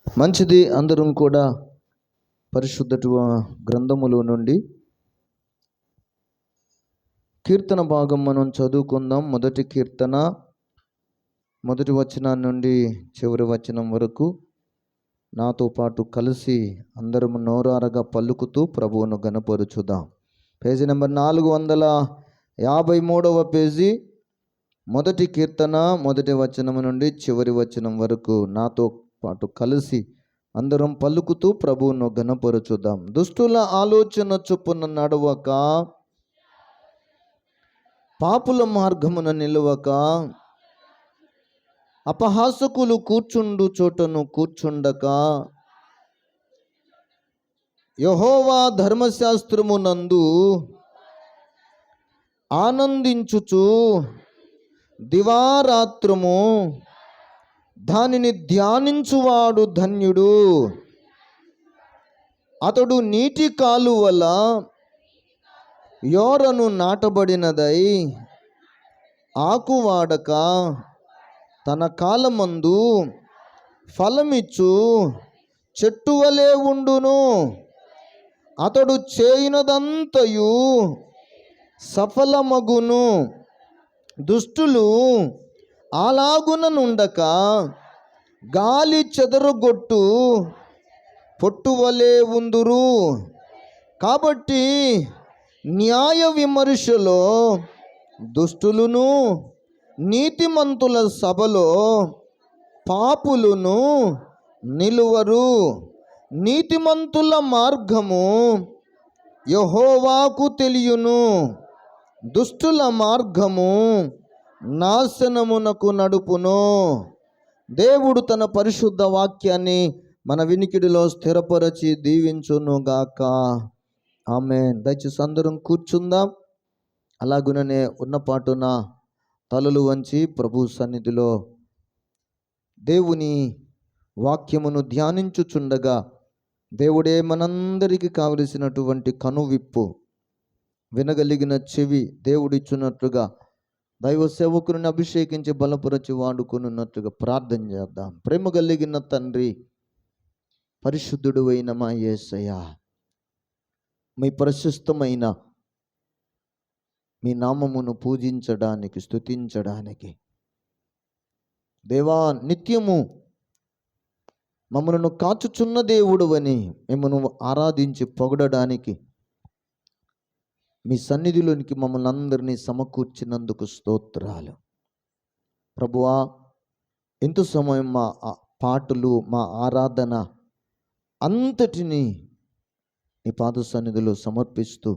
మంచిది. అందరం కూడా పరిశుద్ధ గ్రంథములో నుండి కీర్తన భాగం మనం చదువుకుందాం. మొదటి కీర్తన మొదటి వచనం నుండి చివరి వచనం వరకు నాతో పాటు కలిసి అందరం నోరారగా పలుకుతూ ప్రభువును గణపరుచుదాం. పేజీ నెంబర్ 453వ పేజీ, మొదటి కీర్తన మొదటి వచనం నుండి చివరి వచనం వరకు నాతో పాటు కలిసి అందరం పలుకుతూ ప్రభువును ఘనపరచుదాం. దుష్టుల ఆలోచన చొప్పున నడవక, పాపుల మార్గమున నిలవక, అపహాసకులు కూర్చుండు చోటను కూర్చుండక, యెహోవా ధర్మశాస్త్రమునందు ఆనందించుచు దివారాత్రము దానిని ధ్యానించువాడు ధన్యుడు. అతడు నీటి కాలువల యోరను నాటబడినదై ఆకువాడక తన కాలమందు ఫలమిచ్చు చెట్టు వలె ఉండును. అతడు చేయునదంతయు సఫలమగును. దుష్టులు అలాగున నుండక గాలి చెదరగొట్టు పొట్టువలే ఉందురు. కాబట్టి న్యాయ విమర్శలో దుష్టులను, నీతిమంతుల సభలో పాపులను నిలువరు. నీతిమంతుల మార్గము యెహోవాకు తెలియును, దుష్టుల మార్గము నాశనమునకు నడుపును. దేవుడు తన పరిశుద్ధ వాక్యాన్ని మన వినికిడిలో స్థిరపరచి దీవించునుగాక. ఆమేన్. దయచేసి అందరం కూర్చుందాం. అలాగుననే ఉన్నపాటున తలలు వంచి ప్రభు సన్నిధిలో దేవుని వాక్యమును ధ్యానించుచుండగా దేవుడే మనందరికీ కావలసినటువంటి కనువిప్పు, వినగలిగిన చెవి దేవుడిచ్చున్నట్లుగా దైవ సేవకుని అభిషేకించి బలపరచి వాడుకున్నట్లుగా ప్రార్థన చేద్దాం. ప్రేమ కలిగిన తండ్రి, పరిశుద్ధుడు అయిన మా యేసయ్య, మీ ప్రశస్తమైన మీ నామమును పూజించడానికి, స్తుతించడానికి దేవా, నిత్యము మమ్మలను కాచుచున్న దేవుడు అని మిమ్మల్ని ఆరాధించి పొగడడానికి మీ సన్నిధిలోనికి మమ్మల్ని అందరినీ సమకూర్చినందుకు స్తోత్రాలు. ప్రభువా, ఎంత సమయం మా పాటలు, మా ఆరాధన అంతటినీ నీ పాద సన్నిధిలో సమర్పిస్తూ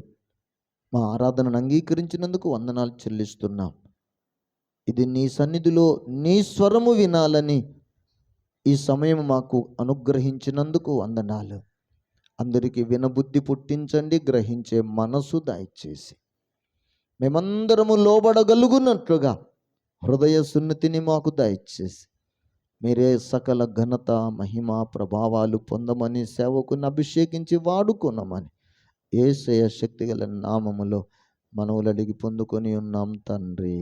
మా ఆరాధనను అంగీకరించినందుకు వందనాలు చెల్లిస్తున్నాం. ఇది నీ సన్నిధిలో నీ స్వరము వినాలని ఈ సమయం మాకు అనుగ్రహించినందుకు వందనాలు. అందరికీ వినబుద్ధి పుట్టించండి, గ్రహించే మనసు దయచేసి మేమందరము లోబడగలుగునట్లుగా హృదయ సున్నతిని మాకు దయచేసి మీరే సకల ఘనత, మహిమ, ప్రభావాలు పొందమని సేవకుని అభిషేకించి వాడుకున్నామని యేసయ్య శక్తిగల నామములో మనవులు అడిగి పొందుకొని ఉన్నాం తండ్రి.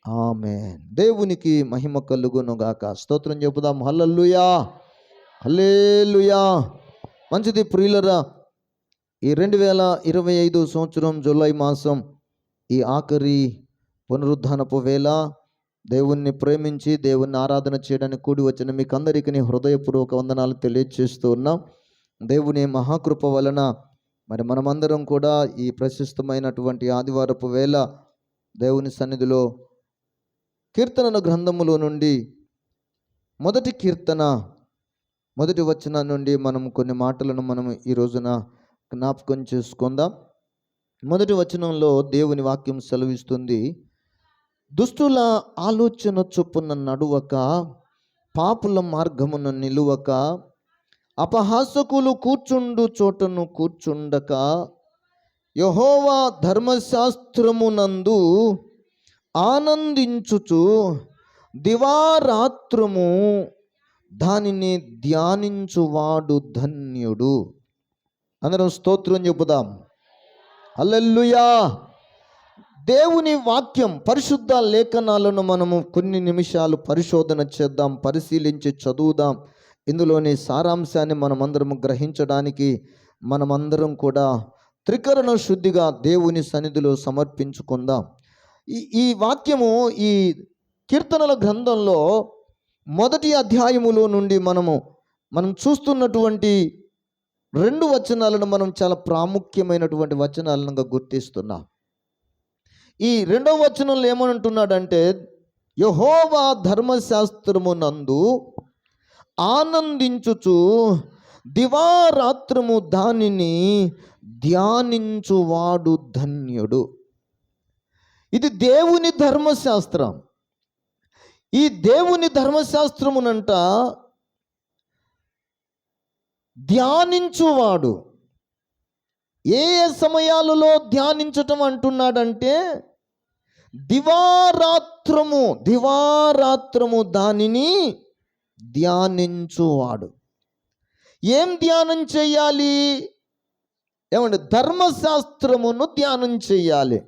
ఆమేన్. దేవునికి మహిమ కలుగునుగాక. స్తోత్రం చెప్పుదాం. హల్లెలూయా, హల్లెలూయా. మంచిది ప్రియులరా, ఈ 2025 సంవత్సరం జూలై మాసం ఈ ఆఖరి పునరుద్ధానపు వేళ దేవుణ్ణి ప్రేమించి దేవుణ్ణి ఆరాధన చేయడానికి కూడి వచ్చిన మీకు అందరికీ హృదయపూర్వక వందనాలు తెలియజేస్తూ ఉన్నాం. దేవుని మహాకృప వలన మరి మనమందరం కూడా ఈ ప్రశస్తమైనటువంటి ఆదివారపు వేళ దేవుని సన్నిధిలో కీర్తనల గ్రంథములో నుండి మొదటి కీర్తన మొదటి వచనం నుండి మనం కొన్ని మాటలను మనం ఈ రోజున జ్ఞాపకం చేసుకుందాం. మొదటి వచనంలో దేవుని వాక్యం సెలవిస్తుంది, దుష్టుల ఆలోచన చొప్పున నడువక, పాపుల మార్గమున నిలువక, అపహాసకులు కూర్చుండు చోటను కూర్చుండక, యెహోవా ధర్మశాస్త్రమునందు ఆనందించుచు దివారాత్రము దానిని ధ్యానించువాడు ధన్యుడు. అందరం స్తోత్రం చెప్పుదాం. హల్లెలూయా. దేవుని వాక్యం, పరిశుద్ధ లేఖనాలను మనము కొన్ని నిమిషాలు పరిశోధన చేద్దాం, పరిశీలించి చదువుదాం. ఇందులోని సారాంశాన్ని మనమందరం గ్రహించడానికి మనమందరం కూడా త్రికరణ శుద్ధిగా దేవుని సన్నిధిలో సమర్పించుకుందాం. ఈ వాక్యము ఈ కీర్తనల గ్రంథంలో మొదటి అధ్యాయములో నుండి మనం చూస్తున్నటువంటి 2 వచనాలను మనం చాలా ప్రాముఖ్యమైనటువంటి వచనాలను గుర్తిస్తున్నాం. ఈ 2వ వచనంలో ఏమంటున్నాడంటే, యెహోవా ధర్మశాస్త్రమునందు ఆనందించుచు దివారాత్రము దానిని ధ్యానించువాడు ధన్యుడు. ఇది దేవుని ధర్మశాస్త్రం. ఈ దేవుని ధర్మశాస్త్రమునంట ధ్యానించువాడు. ఏ సమయాలలో ధ్యానించటం అంటున్నాడంటే, దివారాత్రము దానిని ధ్యానించువాడు. ఏం ధ్యానం చేయాలి? ఏమండి? ధర్మశాస్త్రమును ధ్యానం చేయాలి.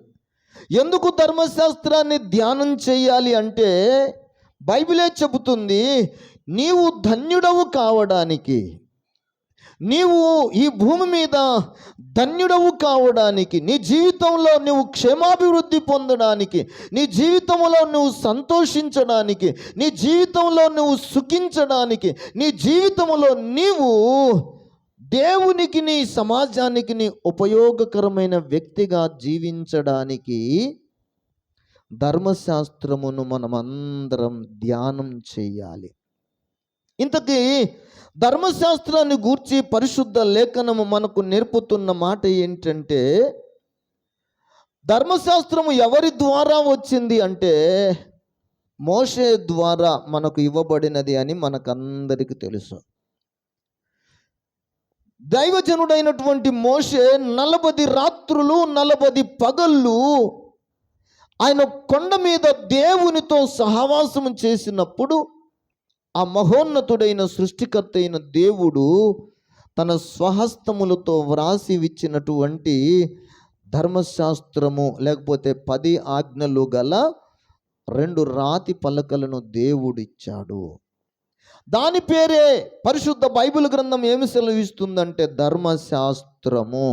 ఎందుకు ధర్మశాస్త్రాన్ని ధ్యానం చేయాలి అంటే, బైబిలే చెబుతుంది, నీవు ధన్యుడవు కావడానికి, నీవు ఈ భూమి మీద ధన్యుడవు కావడానికి, నీ జీవితంలో నువ్వు క్షేమాభివృద్ధి పొందడానికి, నీ జీవితంలో నువ్వు సంతోషించడానికి, నీ జీవితంలో నువ్వు సుఖించడానికి, నీ జీవితంలో నీవు దేవునికి, నీ సమాజానికి నీ ఉపయోగకరమైన వ్యక్తిగా జీవించడానికి ధర్మశాస్త్రమును మనమందరం ధ్యానం చేయాలి. ఇంతకీ ధర్మశాస్త్రాన్ని గూర్చి పరిశుద్ధ లేఖనము మనకు నేర్పుతున్న మాట ఏంటంటే, ధర్మశాస్త్రము ఎవరి ద్వారా వచ్చింది అంటే, మోషే ద్వారా మనకు ఇవ్వబడినది అని మనకందరికీ తెలుసు. దైవజనుడైనటువంటి మోషే 40 రాత్రులు 40 పగళ్ళు ఆయన కొండ మీద దేవునితో సహవాసం చేసినప్పుడు, ఆ మహోన్నతుడైన సృష్టికర్త అయిన దేవుడు తన స్వహస్తములతో వ్రాసి ఇచ్చినటువంటి ధర్మశాస్త్రము, లేకపోతే 10 ఆజ్ఞలు గల 2 రాతి పలకలను దేవుడిచ్చాడు. దాని పేరే పరిశుద్ధ బైబిల్ గ్రంథం ఏమి సెలవిస్తుందంటే ధర్మశాస్త్రము.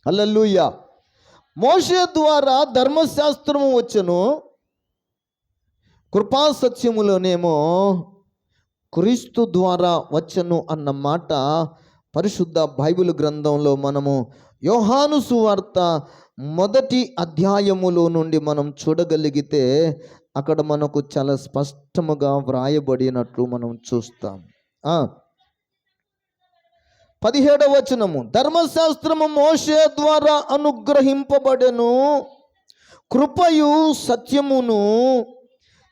హల్లెలూయా. మోషే ద్వారా ధర్మశాస్త్రము వచ్చెను, కృపా సత్యములోనేమో క్రీస్తు ద్వారా వచ్చెను అన్న మాట పరిశుద్ధ బైబిల్ గ్రంథంలో మనము యోహాను సువార్త 1వ అధ్యాయములో నుండి మనం చూడగలిగితే అక్కడ మనకు చాలా స్పష్టముగా వ్రాయబడినట్లు మనం చూస్తాం. 17వ వచనము, ధర్మశాస్త్రము మోషే ద్వారా అనుగ్రహింపబడెను, కృపయు సత్యమును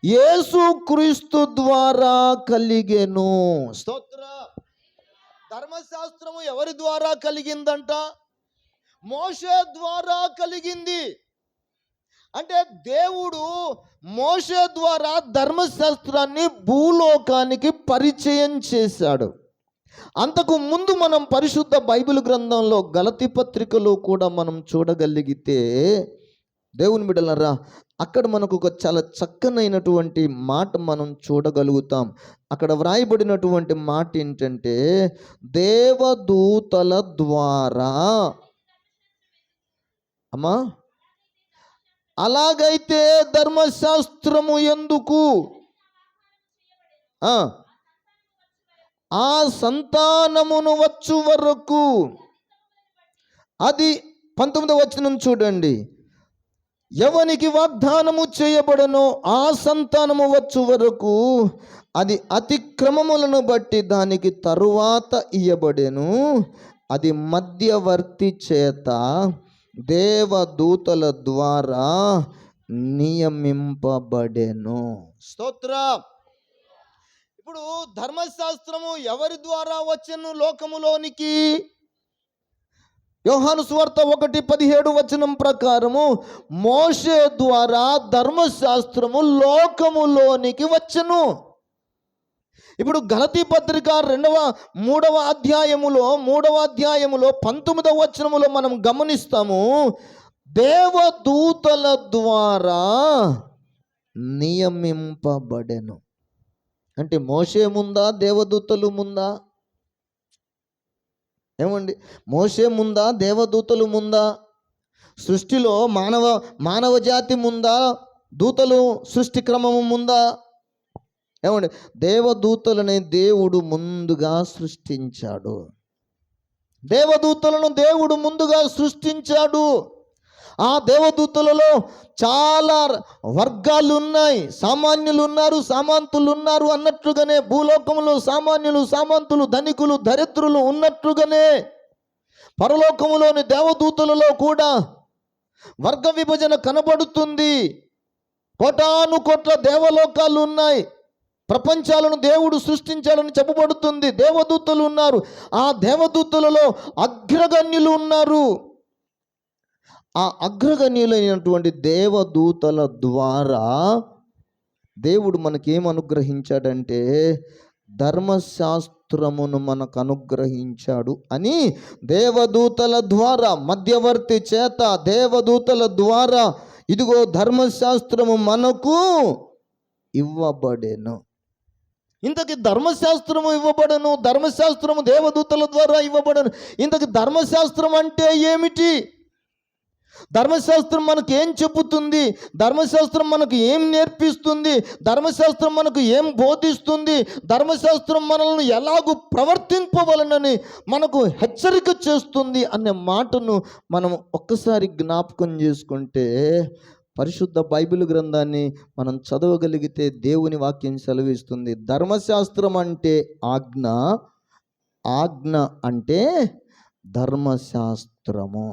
యేసు క్రీస్తు ద్వారా కలిగెను. స్తోత్ర. ధర్మశాస్త్రము ఎవరి ద్వారా కలిగిందంట? మోషే ద్వారా కలిగింది. అంటే దేవుడు మోషే ద్వారా ధర్మశాస్త్రాన్ని భూలోకానికి పరిచయం చేశాడు. అంతకు ముందు మనం పరిశుద్ధ బైబిల్ గ్రంథంలో గలతీ పత్రికలో కూడా మనం చూడగలిగితే, దేవుని బిడ్డలారా, అక్కడ మనకు ఒక చాలా చక్కనైనటువంటి మాట మనం చూడగలుగుతాం. అక్కడ వ్రాయబడినటువంటి మాట ఏంటంటే, దేవదూతల ద్వారా. అమ్మా, అలాగైతే ధర్మశాస్త్రము ఎందుకు? ఆ సంతానమును వచ్చు వరకు. అది 19వ వచనం చూడండి. ఎవనికి వాగ్దానము చేయబడనో ఆ సంతానము వచ్చు వరకు అది అతిక్రమములను బట్టి దానికి తరువాత ఇయ్యబడెను. అది మధ్యవర్తి చేత దేవదూతల ద్వారా నియమింపబడెను. స్తోత్ర. ఇప్పుడు ధర్మశాస్త్రము ఎవరి ద్వారా వచ్చెను లోకములోనికి? యోహాను సువార్త 1:17 వచనం ప్రకారము మోషే ద్వారా ధర్మశాస్త్రము లోకములోనికి వచ్చెను. ఇప్పుడు గలతీ పత్రిక 3వ అధ్యాయములో 19వ వచనములో మనం గమనిస్తాము, దేవదూతల ద్వారా నియమింపబడెను. అంటే మోషే ముందా, దేవదూతలు ముందా? ఏమండి, మోషే ముందా, దేవదూతలు ముందా? సృష్టిలో మానవ జాతి ముందా, దూతలు సృష్టి క్రమము ముందా? ఏమండి, దేవదూతలని దేవుడు ముందుగా సృష్టించాడు. దేవదూతలను దేవుడు ముందుగా సృష్టించాడు. ఆ దేవదూతలలో చాలా వర్గాలు ఉన్నాయి. సామాన్యులు ఉన్నారు, సామంతులు ఉన్నారు అన్నట్లుగానే, భూలోకములో సామాన్యులు, సామంతులు, ధనికులు, దరిద్రులు ఉన్నట్లుగానే పరలోకములోని దేవదూతలలో కూడా వర్గ విభజన కనబడుతుంది. కోటాను కోట్ల దేవలోకాలు ఉన్నాయి. ప్రపంచాలను దేవుడు సృష్టించాడని చెప్పబడుతుంది. దేవదూతలు ఉన్నారు. ఆ దేవదూతలలో అగ్రగణ్యులు ఉన్నారు. ఆ అగ్రగణ్యులైనటువంటి దేవదూతల ద్వారా దేవుడు మనకేం అనుగ్రహించాడంటే ధర్మశాస్త్రమును మనకు అనుగ్రహించాడు అని, దేవదూతల ద్వారా, మధ్యవర్తి చేత దేవదూతల ద్వారా ఇదిగో ధర్మశాస్త్రము మనకు ఇవ్వబడెను. ఇంతకి ధర్మశాస్త్రము ఇవ్వబడను, ధర్మశాస్త్రము దేవదూతల ద్వారా ఇవ్వబడను. ఇంతకి ధర్మశాస్త్రం అంటే ఏమిటి? ధర్మశాస్త్రం మనకు ఏం చెబుతుంది? ధర్మశాస్త్రం మనకు ఏం నేర్పిస్తుంది? ధర్మశాస్త్రం మనకు ఏం బోధిస్తుంది? ధర్మశాస్త్రం మనల్ని ఎలాగూ ప్రవర్తింపవలనని మనకు హెచ్చరిక చేస్తుంది అనే మాటను మనం ఒక్కసారి జ్ఞాపకం చేసుకుంటే, పరిశుద్ధ బైబిల్ గ్రంథాన్ని మనం చదవగలిగితే దేవుని వాక్యం సెలవిస్తుంది. ధర్మశాస్త్రం అంటే ఆజ్ఞ, ఆజ్ఞ అంటే ధర్మశాస్త్రము.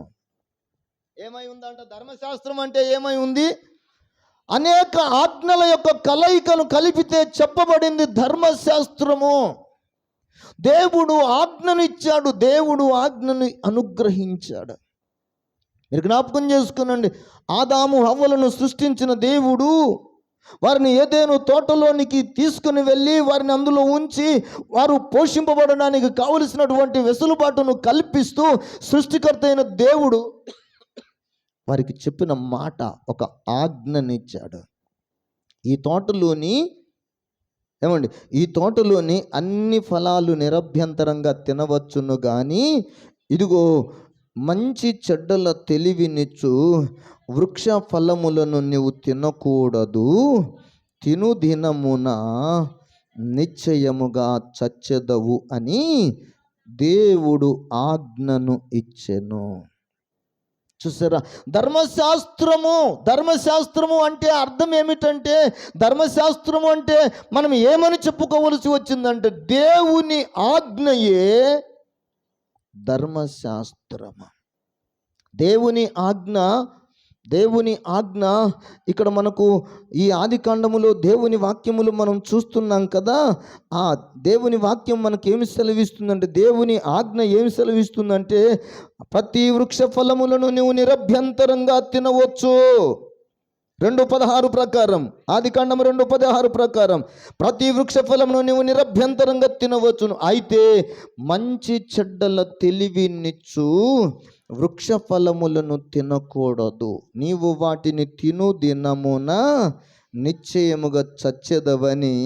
ఏమై ఉందంట? ధర్మశాస్త్రం అంటే ఏమై ఉంది? అనేక ఆజ్ఞల యొక్క కలయికను కలిపితే చెప్పబడింది ధర్మశాస్త్రము. దేవుడు ఆజ్ఞను ఇచ్చాడు, దేవుడు ఆజ్ఞని అనుగ్రహించాడు. మీరు జ్ఞాపకం చేసుకునండి, ఆదాము హవ్వలను సృష్టించిన దేవుడు వారిని ఏదెను తోటలోనికి తీసుకుని వెళ్ళి వారిని అందులో ఉంచి వారు పోషింపబడడానికి కావలసినటువంటి వెసులుబాటును కల్పిస్తూ సృష్టికర్త అయిన దేవుడు వారికి చెప్పిన మాట, ఒక ఆజ్ఞనిచ్చాడు. ఈ తోటలోని అన్ని ఫలాలు నిరభ్యంతరంగా తినవచ్చును, కానీ ఇదిగో మంచి చెడ్డల తెలివినిచ్చు వృక్ష ఫలములను నీవు తినకూడదు, తిను దినమున నిశ్చయముగా చచ్చెదవు అని దేవుడు ఆజ్ఞను ఇచ్చెను. చూసారా? ధర్మశాస్త్రము అంటే అర్థం ఏమిటంటే, ధర్మశాస్త్రము అంటే మనం ఏమని చెప్పుకోవలసి వచ్చిందంటే, దేవుని ఆజ్ఞయే ధర్మశాస్త్రము. దేవుని ఆజ్ఞ ఇక్కడ మనకు ఈ ఆది కాండములో దేవుని వాక్యములు మనం చూస్తున్నాం కదా. ఆ దేవుని వాక్యం మనకు ఏమి సెలవిస్తుందంటే, దేవుని ఆజ్ఞ ఏమి సెలవిస్తుందంటే, ప్రతి వృక్ష ఫలములను నువ్వు నిరభ్యంతరంగా తినవచ్చు. 2:16 ప్రకారం, ఆది కాండం 2:16 ప్రకారం ప్రతి వృక్ష ఫలమును నువ్వు నిరభ్యంతరంగా తినవచ్చును, అయితే మంచి చెడ్డల తెలివినిచ్చు వృక్ష ఫలములను తినకూడదు, నీవు వాటిని తిను దినమున నిశ్చయముగా చచ్చెదవని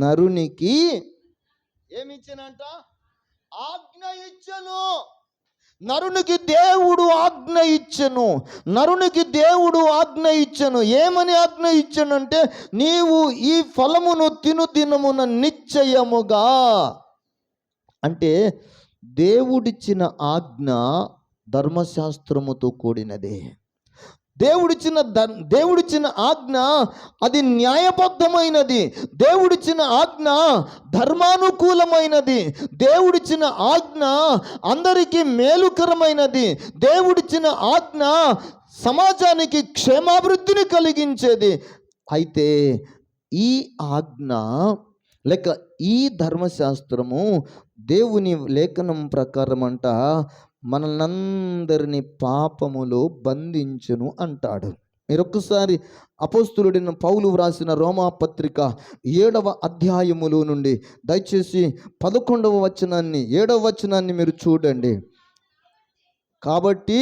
నరునికి ఏమిచ్చనంట? ఆజ్ఞ ఇచ్చను. నరునికి దేవుడు ఆజ్ఞ ఇచ్చను. ఏమని ఆజ్ఞ ఇచ్చనంటే, నీవు ఈ ఫలమును తిను దినమున నిశ్చయముగా. అంటే దేవుడిచ్చిన ఆజ్ఞ ధర్మశాస్త్రముతో కూడినదే. దేవుడిచ్చిన ఆజ్ఞ అది న్యాయబద్ధమైనది. దేవుడిచ్చిన ఆజ్ఞ ధర్మానుకూలమైనది. దేవుడిచ్చిన ఆజ్ఞ అందరికీ మేలుకరమైనది. దేవుడిచ్చిన ఆజ్ఞ సమాజానికి క్షేమాభివృద్ధిని కలిగించేది. అయితే ఈ ఆజ్ఞ లేక ఈ ధర్మశాస్త్రము దేవుని లేఖనం ప్రకారం అంట మనల్నందరినీ పాపములో బంధించును అంటాడు. మీరొక్కసారి అపోస్తులుడైన పౌలు వ్రాసిన రోమా పత్రిక 7వ అధ్యాయములో నుండి దయచేసి 11వ వచనాన్ని 7వ వచనాన్ని మీరు చూడండి. కాబట్టి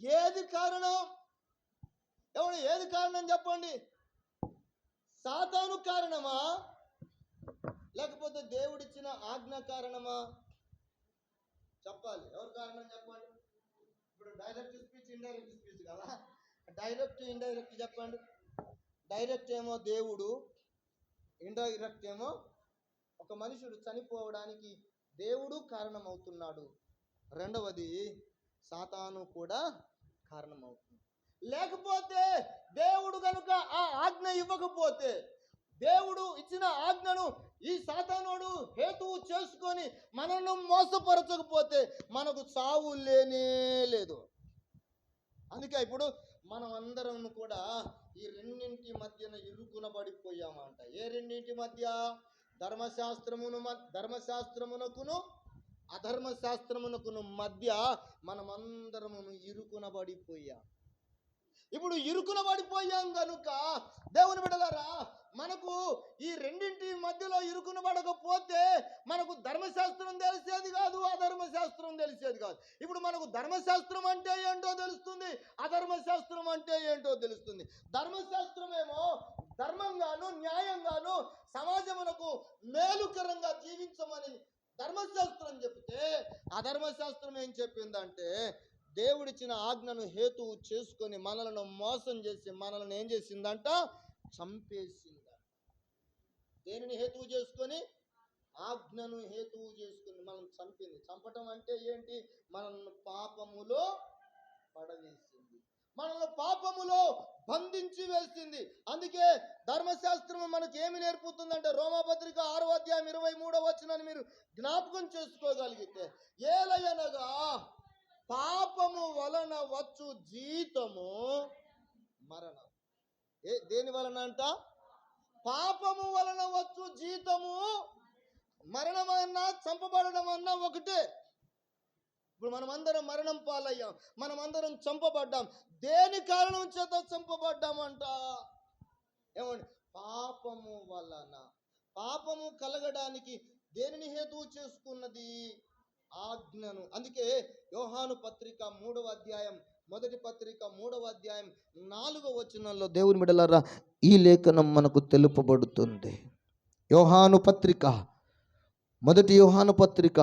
ఏది కారణం? ఏది కారణం చెప్పండి? సాతాను కారణమా లేకపోతే దేవుడిచ్చిన ఆజ్ఞ కారణమా? చెప్పాలి. ఎవరు కారణం చెప్పండి? ఇప్పుడు డైరెక్ట్ స్పీచ్, ఇండైరెక్ట్ స్పీచ్ కదా. డైరెక్ట్ ఇండైరెక్ట్ చెప్పండి. డైరెక్ట్ ఏమో దేవుడు, ఇండైరెక్ట్ ఏమో ఒక మనుషుడు చనిపోవడానికి దేవుడు కారణమవుతున్నాడు. రెండవది సాతాను కూడా కారణమవుతుంది. లేకపోతే దేవుడు కనుక ఆ ఆజ్ఞ ఇవ్వకపోతే, దేవుడు ఇచ్చిన ఆజ్ఞను ఈ సాతానుడు హేతువు చేసుకొని మనల్ని మోసపరచకపోతే మనకు చావు లేనే లేదు. అందుకే ఇప్పుడు మనం అందరం కూడా ఈ రెండింటి మధ్యన ఇరుకున పడిపోయామంట. ఏ రెండింటి మధ్య? ధర్మశాస్త్రమునకును అధర్మశాస్త్రమునకును మధ్య మనమందరము ఇరుకున పడిపోయాం. ఇప్పుడు ఇరుకున పడిపోయాం కనుక దేవుని బిడ్డలారా, మనకు ఈ రెండింటి మధ్యలో ఇరుకున పడకపోతే మనకు ధర్మశాస్త్రం తెలిసేది కాదు, అధర్మశాస్త్రం తెలిసేది కాదు. ఇప్పుడు మనకు ధర్మశాస్త్రం అంటే ఏంటో తెలుస్తుంది, అధర్మశాస్త్రం అంటే ఏంటో తెలుస్తుంది. ధర్మశాస్త్రమేమో ధర్మంగాను న్యాయంగాను సమాజమునకు మేలుకరంగా జీవించమని ధర్మశాస్త్రం చెప్తే, అధర్మశాస్త్రం ఏం చెప్పిందంటే దేవుడిచ్చిన ఆజ్ఞను హేతువు చేసుకొని మనలను మోసం చేసి మనల్ని ఏం చేసిందంట? చంపేసిందంట. దేనిని హేతువు చేసుకొని? ఆజ్ఞను హేతువు చేసుకొని మనం చంపింది. చంపటం అంటే ఏంటి? మనల్ని పాపములో పడవేసింది, మనల్ని పాపములో బంధించి వేసింది. అందుకే ధర్మశాస్త్రము మనకు ఏమి నేర్పుతుందంటే, రోమాపత్రిక 6వ అధ్యాయం 23వ వచనాన్ని మీరు జ్ఞాపకం చేసుకోగలిగితే, ఏలయనగా పాపము వలన వచ్చు జీతము మరణం. దేని వలన అంట? పాపము వలన వచ్చు జీతము మరణం అన్నా చంపబడడం అన్నా ఒకటే. ఇప్పుడు మనమందరం మరణం పాలయ్యాం, మనమందరం చంపబడ్డాం. దేని కారణం చేత చంపబడ్డామంట? ఏమండి? పాపము వలన. పాపము కలగడానికి దేనిని హేతువు చేసుకున్నది? ఆజ్ఞను. అందుకే యోహాను పత్రిక 3వ అధ్యాయం, మొదటి పత్రిక 3వ అధ్యాయం 4వ వచనంలో దేవుని బిడ్డలారా ఈ లేఖనం మనకు తెలుపబడుతుంది. మొదటి యోహాను పత్రిక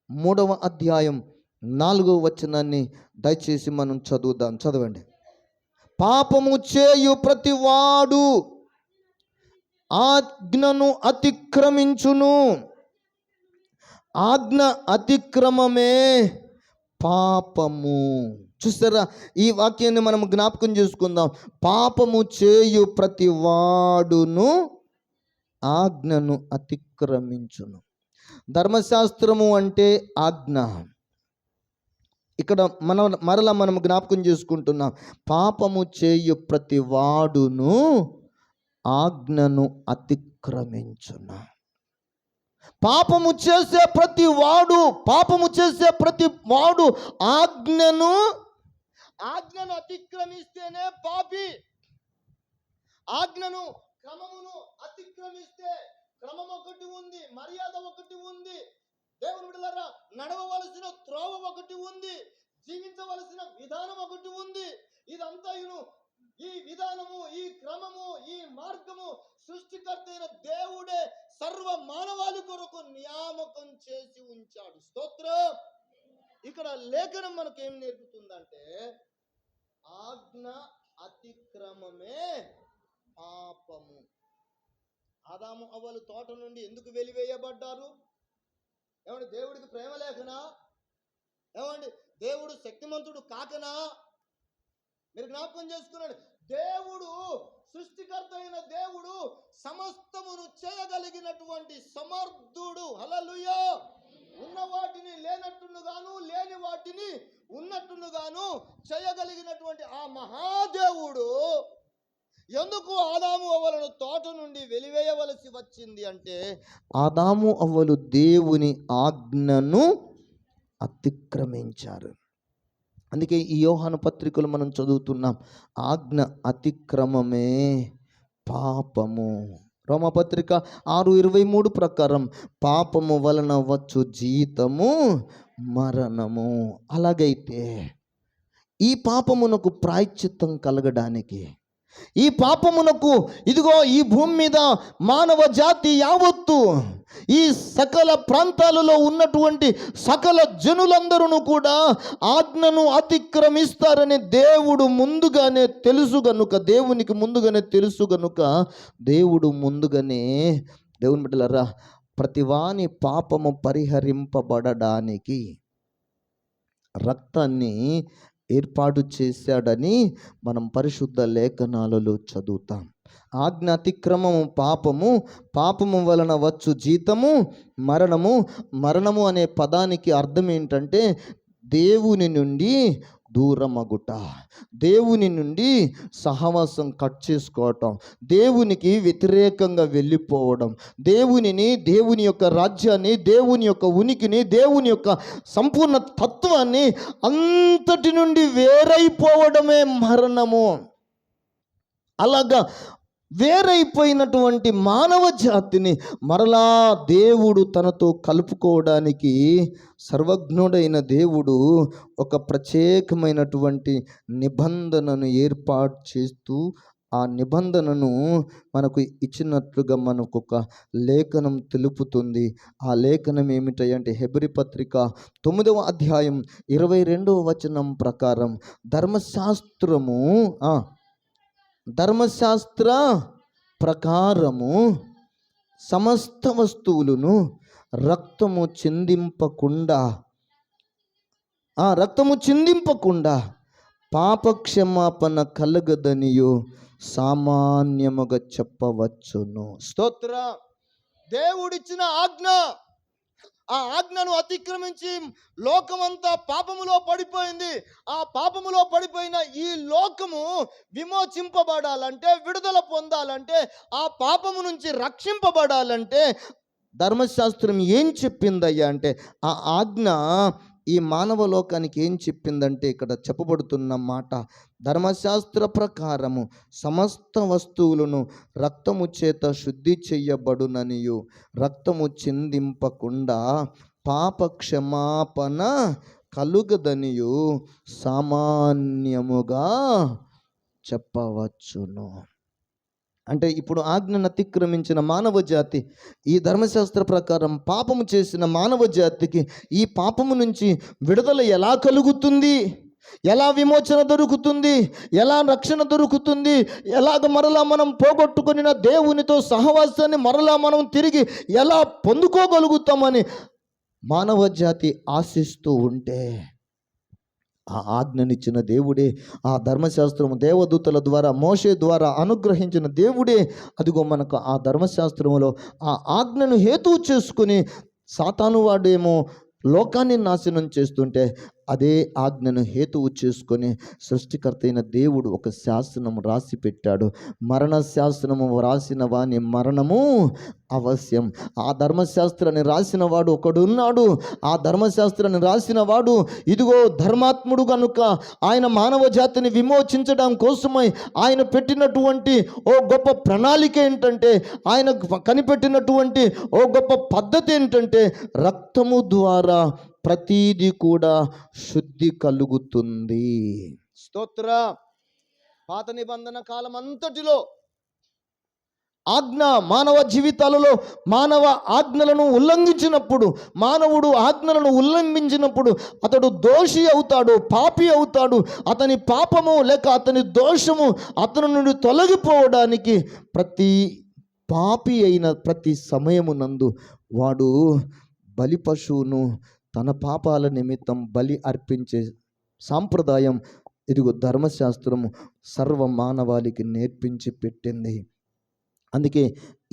3వ అధ్యాయం 4వ వచనాన్ని దయచేసి మనం చదువుదాం. చదవండి. పాపము చేయు ప్రతివాడు ఆజ్ఞను అతిక్రమించును, ఆజ్ఞ అతిక్రమమే పాపము. చూస్తారా? ఈ వాక్యాన్ని మనం జ్ఞాపకం చేసుకుందాం. పాపము చేయు ప్రతి వాడును ఆజ్ఞను అతిక్రమించును. ధర్మశాస్త్రము అంటే ఆజ్ఞ. ఇక్కడ మనం జ్ఞాపకం చేసుకుంటున్నాం. పాపము చేయు ప్రతి వాడును ఆజ్ఞను అతిక్రమించును. పాపము చేసే ప్రతి వాడు ఆజ్ఞను అతిక్రమిస్తేనే పాపి. ఆజ్ఞను క్రమమును అతిక్రమిస్తే, క్రమం ఒకటి ఉంది, మర్యాద ఒకటి ఉంది, దేవుని బిడ్డలారా నడవవలసిన త్రోవ ఒకటి ఉంది, జీవించవలసిన విధానం ఒకటి ఉంది. ఇదంతా ఈ విధానము, ఈ క్రమము, ఈ మార్గము సృష్టికర్త అయిన దేవుడే సర్వ మానవాళి కొరకు నియామకం చేసి ఉంచాడు. స్తోత్రం. ఇక్కడ లేఖనం మనకు ఏం నేర్పుతుందంటే, ఆజ్ఞ అతిక్రమమే పాపము. ఆదాము అవ్వలు తోట నుండి ఎందుకు వెలివేయబడ్డారు? ఏమండి? దేవుడికి ప్రేమ లేకనా? ఏమండి? దేవుడు శక్తిమంతుడు కాకనా? మీరు జ్ఞాపకం చేసుకున్నాడు. దేవుడు సృష్టికర్త అయిన దేవుడు సమస్తమును చేయగలిగినటువంటి సమర్థుడు. హల్లెలూయా. ఉన్న వాటిని లేనట్టుగాను, లేని వాటిని ఉన్నట్టుగాను చేయగలిగినటువంటి ఆ మహాదేవుడు ఎందుకు ఆదాము అవ్వలను తోట నుండి వెలివేయవలసి వచ్చింది అంటే, ఆదాము అవ్వలు దేవుని ఆజ్ఞను అతిక్రమించారు. అందుకే ఈ యోహాను పత్రికలు మనం చదువుతున్నాం, ఆజ్ఞ అతిక్రమమే పాపము. రోమపత్రిక 6:23 ప్రకారం పాపము వలన వచ్చు జీతము మరణము. అలాగైతే ఈ పాపమునకు ప్రాయశ్చిత్తం కలగడానికి, ఈ పాపమునకు ఇదిగో ఈ భూమి మీద మానవ జాతి యావత్తు, ఈ సకల ప్రాంతాలలో ఉన్నటువంటి సకల జనులందరూ కూడా ఆజ్ఞను అతిక్రమిస్తారని దేవుడు ముందుగానే తెలుసు గనుక, దేవునికి ముందుగానే తెలుసు గనుక, దేవుడు ముందుగానే, దేవుని బిడ్డలారా, ప్రతివాని పాపము పరిహరింపబడడానికి రక్తాన్ని ఏర్పాటు చేశాడని మనం పరిశుద్ధ లేఖనాలలో చదువుతాం. ఆజ్ఞ అతిక్రమము పాపము, పాపము వలన వచ్చు జీతము మరణము. మరణము అనే పదానికి అర్థం ఏంటంటే దేవుని నుండి దూరమగుట, దేవుని నుండి సహవాసం కట్ చేసుకోవటం, దేవునికి వ్యతిరేకంగా వెళ్ళిపోవడం, దేవుని యొక్క రాజ్యాన్ని, దేవుని యొక్క ఉనికిని, దేవుని యొక్క సంపూర్ణ తత్వాన్ని అంతటి నుండి వేరైపోవడమే మరణము. అలాగా వేరైపోయినటువంటి మానవ జాతిని మరలా దేవుడు తనతో కలుపుకోవడానికి సర్వజ్ఞుడైన దేవుడు ఒక ప్రత్యేకమైనటువంటి నిబంధనను ఏర్పాటు చేస్తూ ఆ నిబంధనను మనకు ఇచ్చినట్లుగా మనకు ఒక లేఖనం తెలుపుతుంది. ఆ లేఖనం ఏమిటంటే హెబ్రీ పత్రిక 9వ అధ్యాయం 22వ వచనం ప్రకారం ధర్మశాస్త్ర ప్రకారము సమస్త వస్తువులను రక్తము చిందింపకుండా పాపక్షమాపణ కలగదనియు సామాన్యముగా చెప్పవచ్చును. స్తోత్ర. దేవుడిచ్చిన ఆజ్ఞ, ఆ ఆజ్ఞను అతిక్రమించి లోకమంతా పాపములో పడిపోయింది. ఆ పాపములో పడిపోయిన ఈ లోకము విమోచింపబడాలంటే, విడుదల పొందాలంటే, ఆ పాపము నుంచి రక్షింపబడాలంటే ధర్మశాస్త్రం ఏం చెప్పిందయ్యా అంటే, ఆ ఆజ్ఞ ఈ మానవ లోకానికి ఏం చెప్పిందంటే, ఇక్కడ చెప్పబడుతున్న మాట, ధర్మశాస్త్ర ప్రకారము సమస్త వస్తువులను రక్తము చేత శుద్ధి చెయ్యబడుననియు రక్తము చిందింపకుండా పాప క్షమాపణ కలుగదనియు సామాన్యముగా చెప్పవచ్చును. అంటే ఇప్పుడు ఆజ్ఞను అతిక్రమించిన మానవ జాతి, ఈ ధర్మశాస్త్ర ప్రకారం పాపము చేసిన మానవ జాతికి ఈ పాపము నుంచి విడుదల ఎలా కలుగుతుంది, ఎలా విమోచన దొరుకుతుంది, ఎలా రక్షణ దొరుకుతుంది, ఎలాగ మరలా మనం పోగొట్టుకున్న దేవునితో సహవాసాన్ని మరలా మనం తిరిగి ఎలా పొందుకోగలుగుతామని మానవ జాతి ఆశిస్తూ ఉంటే, ఆ ఆజ్ఞనిచ్చిన దేవుడే, ఆ ధర్మశాస్త్రము దేవదూతల ద్వారా మోషే ద్వారా అనుగ్రహించిన దేవుడే, అదిగో మనకు ఆ ధర్మశాస్త్రములో ఆ ఆజ్ఞను హేతువు చేసుకుని సాతాను వాడేమో లోకాన్ని నాశనం చేస్తుంటే, అదే ఆజ్ఞను హేతువు చేసుకొని సృష్టికర్త అయిన దేవుడు ఒక శాసనము రాసి పెట్టాడు. మరణ శాసనము రాసిన వాని మరణము అవశ్యం. ఆ ధర్మశాస్త్రాన్ని రాసిన వాడు ఒకడున్నాడు. ఆ ధర్మశాస్త్రాన్ని రాసిన వాడు ఇదిగో ధర్మాత్ముడు కనుక ఆయన మానవ జాతిని విమోచించడం కోసమై ఆయన పెట్టినటువంటి ఓ గొప్ప ప్రణాళిక ఏంటంటే, ఆయన కనిపెట్టినటువంటి ఓ గొప్ప పద్ధతి ఏంటంటే, రక్తము ద్వారా ప్రతీది కూడా శుద్ధి కలుగుతుంది. స్తోత్ర. పాత నిబంధన కాలం అంతటిలో ఆజ్ఞ మానవ జీవితాలలో మానవ ఆజ్ఞలను ఉల్లంఘించినప్పుడు, మానవుడు ఆజ్ఞలను ఉల్లంఘించినప్పుడు అతడు దోషి అవుతాడు, పాపి అవుతాడు. అతని పాపము లేక అతని దోషము అతని నుండి తొలగిపోవడానికి ప్రతి పాపి అయిన ప్రతి సమయమునందు వాడు బలి పశువును తన పాపాల నిమిత్తం బలి అర్పించే సాంప్రదాయం ఇదిగో ధర్మశాస్త్రము సర్వ మానవాళికి నేర్పించి పెట్టింది. అందుకే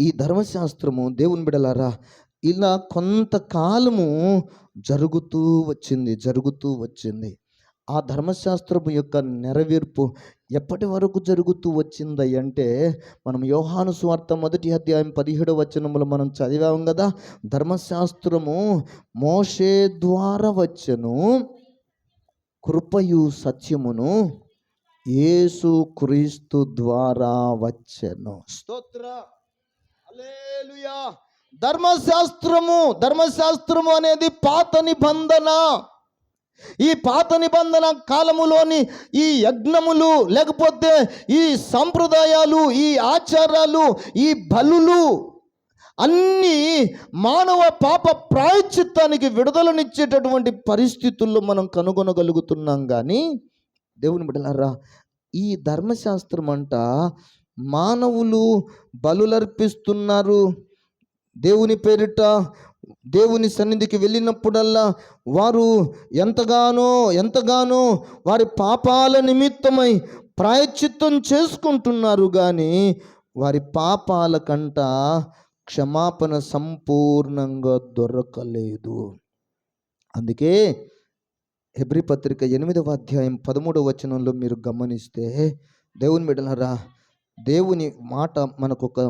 ఈ ధర్మశాస్త్రము దేవుని బిడ్డలారా ఇలా కొంతకాలము జరుగుతూ వచ్చింది. ఆ ధర్మశాస్త్రము యొక్క నెరవేర్పు ఎప్పటి వరకు జరుగుతూ వచ్చింది అంటే, మనం యోహాను సువార్త 1వ అధ్యాయం 17వ వచనములో మనం చదివాం కదా, ధర్మశాస్త్రము మోషే ద్వారా వచ్చెను, కృపయు సత్యమును యేసు క్రీస్తు ద్వారా వచ్చెను. స్తోత్ర. హల్లెలూయా. ధర్మశాస్త్రము అనేది పాత నిబంధన. ఈ పాత నిబంధన కాలములోని ఈ యజ్ఞములు, లేకపోతే ఈ సంప్రదాయాలు, ఈ ఆచారాలు, ఈ బలులు అన్నీ మానవ పాప ప్రాయశ్చిత్తానికి విడుదలనిచ్చేటటువంటి పరిస్థితుల్లో మనం కనుగొనగలుగుతున్నాం. కానీ దేవుని బిడ్డలారా, ఈ ధర్మశాస్త్రం అంట మానవులు బలులర్పిస్తున్నారు, దేవుని పేరిట దేవుని సన్నిధికి వెళ్ళినప్పుడల్లా వారు ఎంతగానో వారి పాపాల నిమిత్తమై ప్రాయశ్చిత్తం చేసుకుంటున్నారు. కానీ వారి పాపాల కంట క్షమాపణ సంపూర్ణంగా దొరకలేదు. అందుకే హెబ్రీ పత్రిక 8వ అధ్యాయం 13వ వచనంలో మీరు గమనిస్తే, దేవుని బిడ్డలారా, దేవుని మాట మనకు ఒక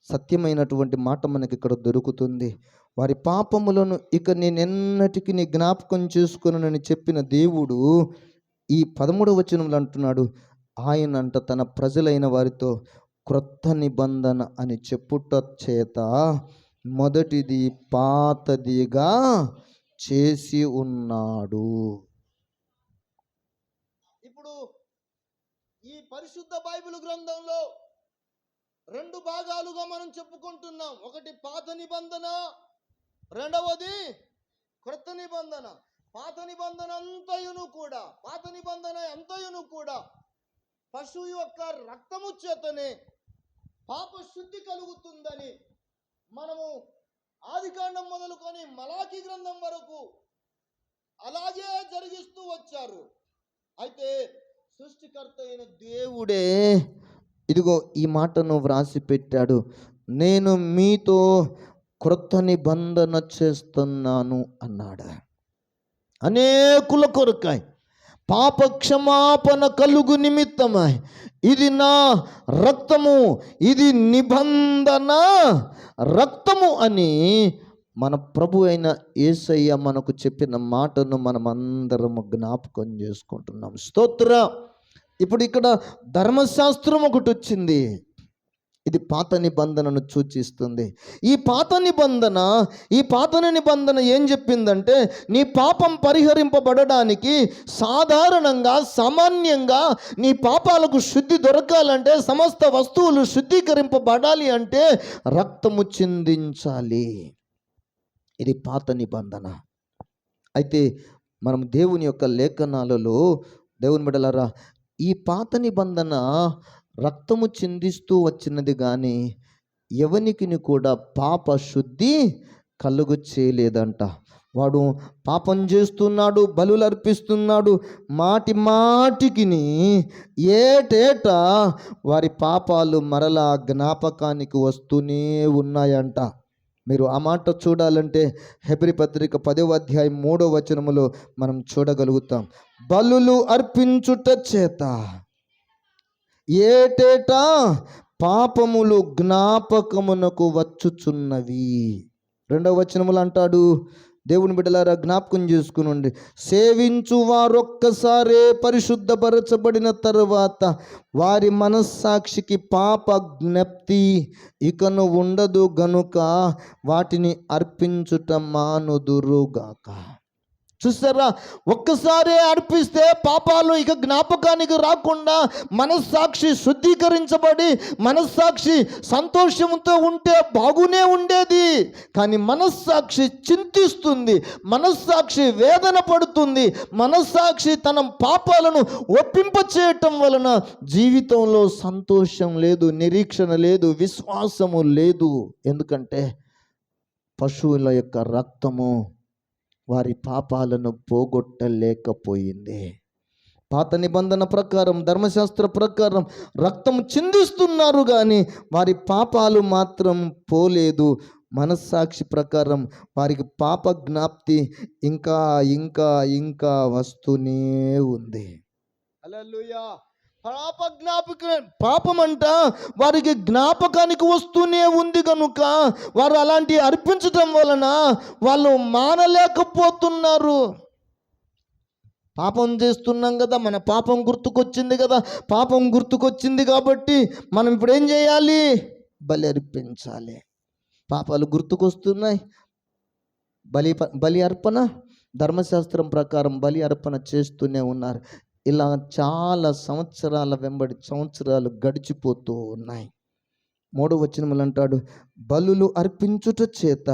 సత్యమైనటువంటి మాట మనకి ఇక్కడ దొరుకుతుంది. వారి పాపములను ఇక నేనెన్నటికీ జ్ఞాపకం చేసుకొనని చెప్పిన దేవుడు ఈ 13వ వచనంలో అంటున్నాడు, ఆయన అంట తన ప్రజలైన వారితో క్రొత్త నిబంధన అని చెప్పుట చేత మొదటిది పాతదిగా చేసి ఉన్నాడు. ఇప్పుడు ఈ పరిశుద్ధ బైబిల్ గ్రంథంలో 2 భాగాలుగా మనం చెప్పుకుంటున్నాం. ఒకటి పాత నిబంధన, రెండవది క్రొత్త నిబంధన. పాత నిబంధన అంతయును కూడా పశువు యొక్క రక్తము చేతనే పాప శుద్ధి కలుగుతుందని మనము ఆదికాండం మొదలుకొని మలాకీ గ్రంథం వరకు అలాగే జరిగిస్తూ వచ్చారు. అయితే సృష్టికర్త అయిన దేవుడే ఇదిగో ఈ మాటను వ్రాసి పెట్టాడు, నేను మీతో క్రొత్త నిబంధన చేస్తున్నాను అన్నాడు. అనేకుల కొరకాய் పాప క్షమాపణ కలుగు నిమిత్తమై ఇది నా రక్తము, ఇది నిబంధన రక్తము అని మన ప్రభు అయిన యేసయ్య మనకు చెప్పిన మాటను మనం అందరం జ్ఞాపకం చేసుకుంటున్నాం. స్తోత్ర. ఇప్పుడు ఇక్కడ ధర్మశాస్త్రం ఒకటి వచ్చింది, ఇది పాత నిబంధనను సూచిస్తుంది. ఈ పాత నిబంధన ఏం చెప్పిందంటే, నీ పాపం పరిహరింపబడడానికి సామాన్యంగా నీ పాపాలకు శుద్ధి దొరకాలంటే, సమస్త వస్తువులు శుద్ధీకరింపబడాలి అంటే రక్తము చిందించాలి. ఇది పాత నిబంధన. అయితే మనం దేవుని యొక్క లేఖనాలలో, దేవుని బిడ్డలారా, ఈ పాత నిబంధన రక్తము చిందిస్తూ వచ్చినది, కానీ ఎవనికి కూడా పాప శుద్ధి కలుగు చేయలేదంట. వాడు పాపం చేస్తున్నాడు, బలులు అర్పిస్తున్నాడు, మాటికి ఏటేటా వారి పాపాలు మరలా జ్ఞాపకానికి వస్తూనే ఉన్నాయంట. మీరు ఆ మాట చూడాలంటే హెబ్రీ పత్రిక 10వ అధ్యాయం 3వ వచనములో మనం చూడగలుగుతాం. బలులు అర్పించుట చేత ఏటేటా పాపములు జ్ఞాపకమునకు వచ్చుచున్నవి. 2వ వచనములు అంటాడు, దేవుని బిడ్డలారా జ్ఞాపకం చేసుకునండి, సేవించు వారొక్కసారే పరిశుద్ధపరచబడిన తరువాత వారి మనస్సాక్షికి పాప జ్ఞప్తి ఇకను ఉండదు గనుక వాటిని అర్పించుట మానుదురుగాక. చూసారా, ఒక్కసారే అర్పిస్తే పాపాలు ఇక జ్ఞాపకానికి రాకుండా మనస్సాక్షి శుద్ధీకరించబడి మనస్సాక్షి సంతోషంతో ఉంటే బాగునే ఉండేది. కానీ మనస్సాక్షి చింతిస్తుంది, మనస్సాక్షి వేదన పడుతుంది, మనస్సాక్షి తన పాపాలను ఒప్పింపచేయటం వలన జీవితంలో సంతోషం లేదు, నిరీక్షణ లేదు, విశ్వాసము లేదు. ఎందుకంటే పశువుల యొక్క రక్తము వారి పాపాలను పోగొట్టలేకపోయింది. పాత నిబంధన ప్రకారం, ధర్మశాస్త్ర ప్రకారం రక్తం చిందిస్తున్నారు, కానీ వారి పాపాలు మాత్రం పోలేదు. మనస్సాక్షి ప్రకారం వారికి పాప జ్ఞాప్తి ఇంకా ఇంకా ఇంకా వస్తూనే ఉంది. హల్లెలూయా. పాపం అంట వారికి జ్ఞాపకానికి వస్తూనే ఉంది కనుక వారు అలాంటి అర్పించటం వలన వాళ్ళు మానలేకపోతున్నారు. పాపం చేస్తున్నాం కదా, మన పాపం గుర్తుకొచ్చింది కాబట్టి మనం ఇప్పుడు ఏం చేయాలి? బలి అర్పించాలి. పాపాలు గుర్తుకొస్తున్నాయి, బలి అర్పణ ధర్మశాస్త్రం ప్రకారం బలి అర్పణ చేస్తూనే ఉన్నారు. ఇలా చాలా సంవత్సరాలు గడిచిపోతూ ఉన్నాయి. 3వ వచనములు అంటాడు, బలులు అర్పించుట చేత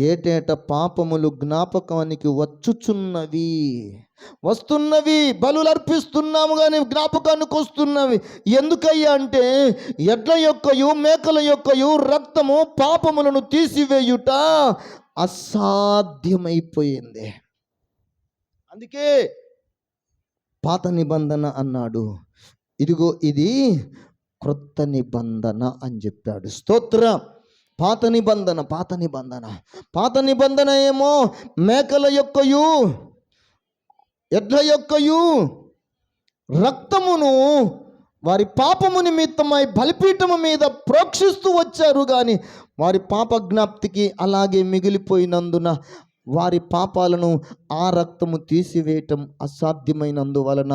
ఏటేట పాపములు జ్ఞాపకానికి వస్తున్నవి. బలులు అర్పిస్తున్నాము కానీ జ్ఞాపకానికి వస్తున్నవి. ఎందుకయ్యా అంటే ఎడ్ల యొక్కయు మేకల యొక్కయు రక్తము పాపములను తీసివేయుట అసాధ్యమైపోయింది. అందుకే పాత నిబంధన అన్నాడు, ఇదిగో ఇది క్రొత్త నిబంధన అని చెప్పాడు. స్తోత్రం. పాత నిబంధన ఏమో మేకల యొక్కయు ఎడ్ల యొక్కయు రక్తమును వారి పాపము నిమిత్తమై బలిపీఠము మీద ప్రోక్షిస్తూ వచ్చారు, కానీ వారి పాప జ్ఞాప్తికి అలాగే మిగిలిపోయినందున వారి పాపాలను ఆ రక్తము తీసివేయటం అసాధ్యమైనందువలన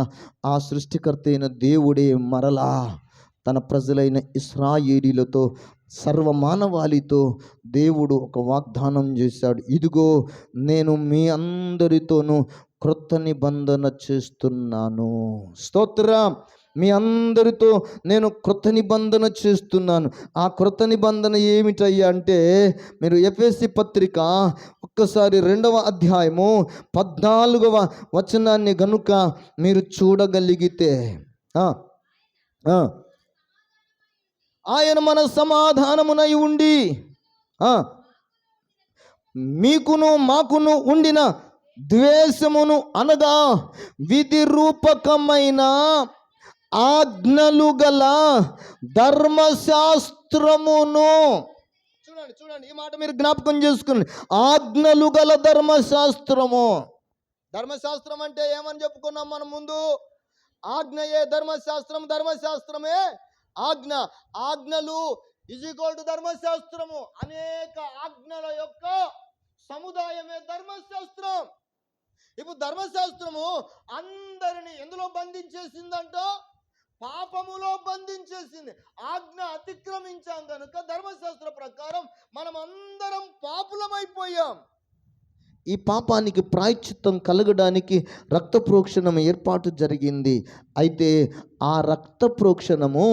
ఆ సృష్టికర్త అయిన దేవుడే మరలా తన ప్రజలైన ఇశ్రాయేలీలతో సర్వమానవాళితో దేవుడు ఒక వాగ్దానం చేశాడు. ఇదిగో నేను మీ అందరితోనూ క్రొత్త నిబంధన చేస్తున్నాను. స్తోత్రం. మీ అందరితో నేను క్రొత్త నిబంధన చేస్తున్నాను. ఆ క్రొత్త నిబంధన ఏమిటయ్యా అంటే, మీరు ఎఫెసీ పత్రిక ఒక్కసారి 2వ అధ్యాయము 14వ వచనాన్ని గనుక మీరు చూడగలిగితే, ఆయన మన సమాధానమునై ఉండి మీకును మాకును ఉండిన ద్వేషమును అనగా విధి రూపకమైన ఆజ్ఞలు గల ధర్మశాస్త్రమును, చూడండి ఈ మాట మీరు జ్ఞాపకం చేసుకోండి. ఆజ్ఞలు గల ధర్మశాస్త్రం అంటే ఏమని చెప్పుకున్నాం మనం ముందు? ఆజ్ఞయే ధర్మశాస్త్రమే ఆజ్ఞ. ఆజ్ఞలు = ధర్మశాస్త్రము. అనేక ఆజ్ఞల యొక్క సముదాయమే ధర్మశాస్త్రం. ఇప్పుడు ధర్మశాస్త్రము అందరిని ఎందులో బంధించేసిందంట? పాపములో బంధించేసింది. ఆజ్ఞ అతిక్రమించాం కనుక ధర్మశాస్త్ర ప్రకారం మనం అందరం పాపులమైపోయాం. ఈ పాపానికి ప్రాయశ్చిత్తం కలగడానికి రక్త ప్రోక్షణం ఏర్పాటు జరిగింది. అయితే ఆ రక్త ప్రోక్షణము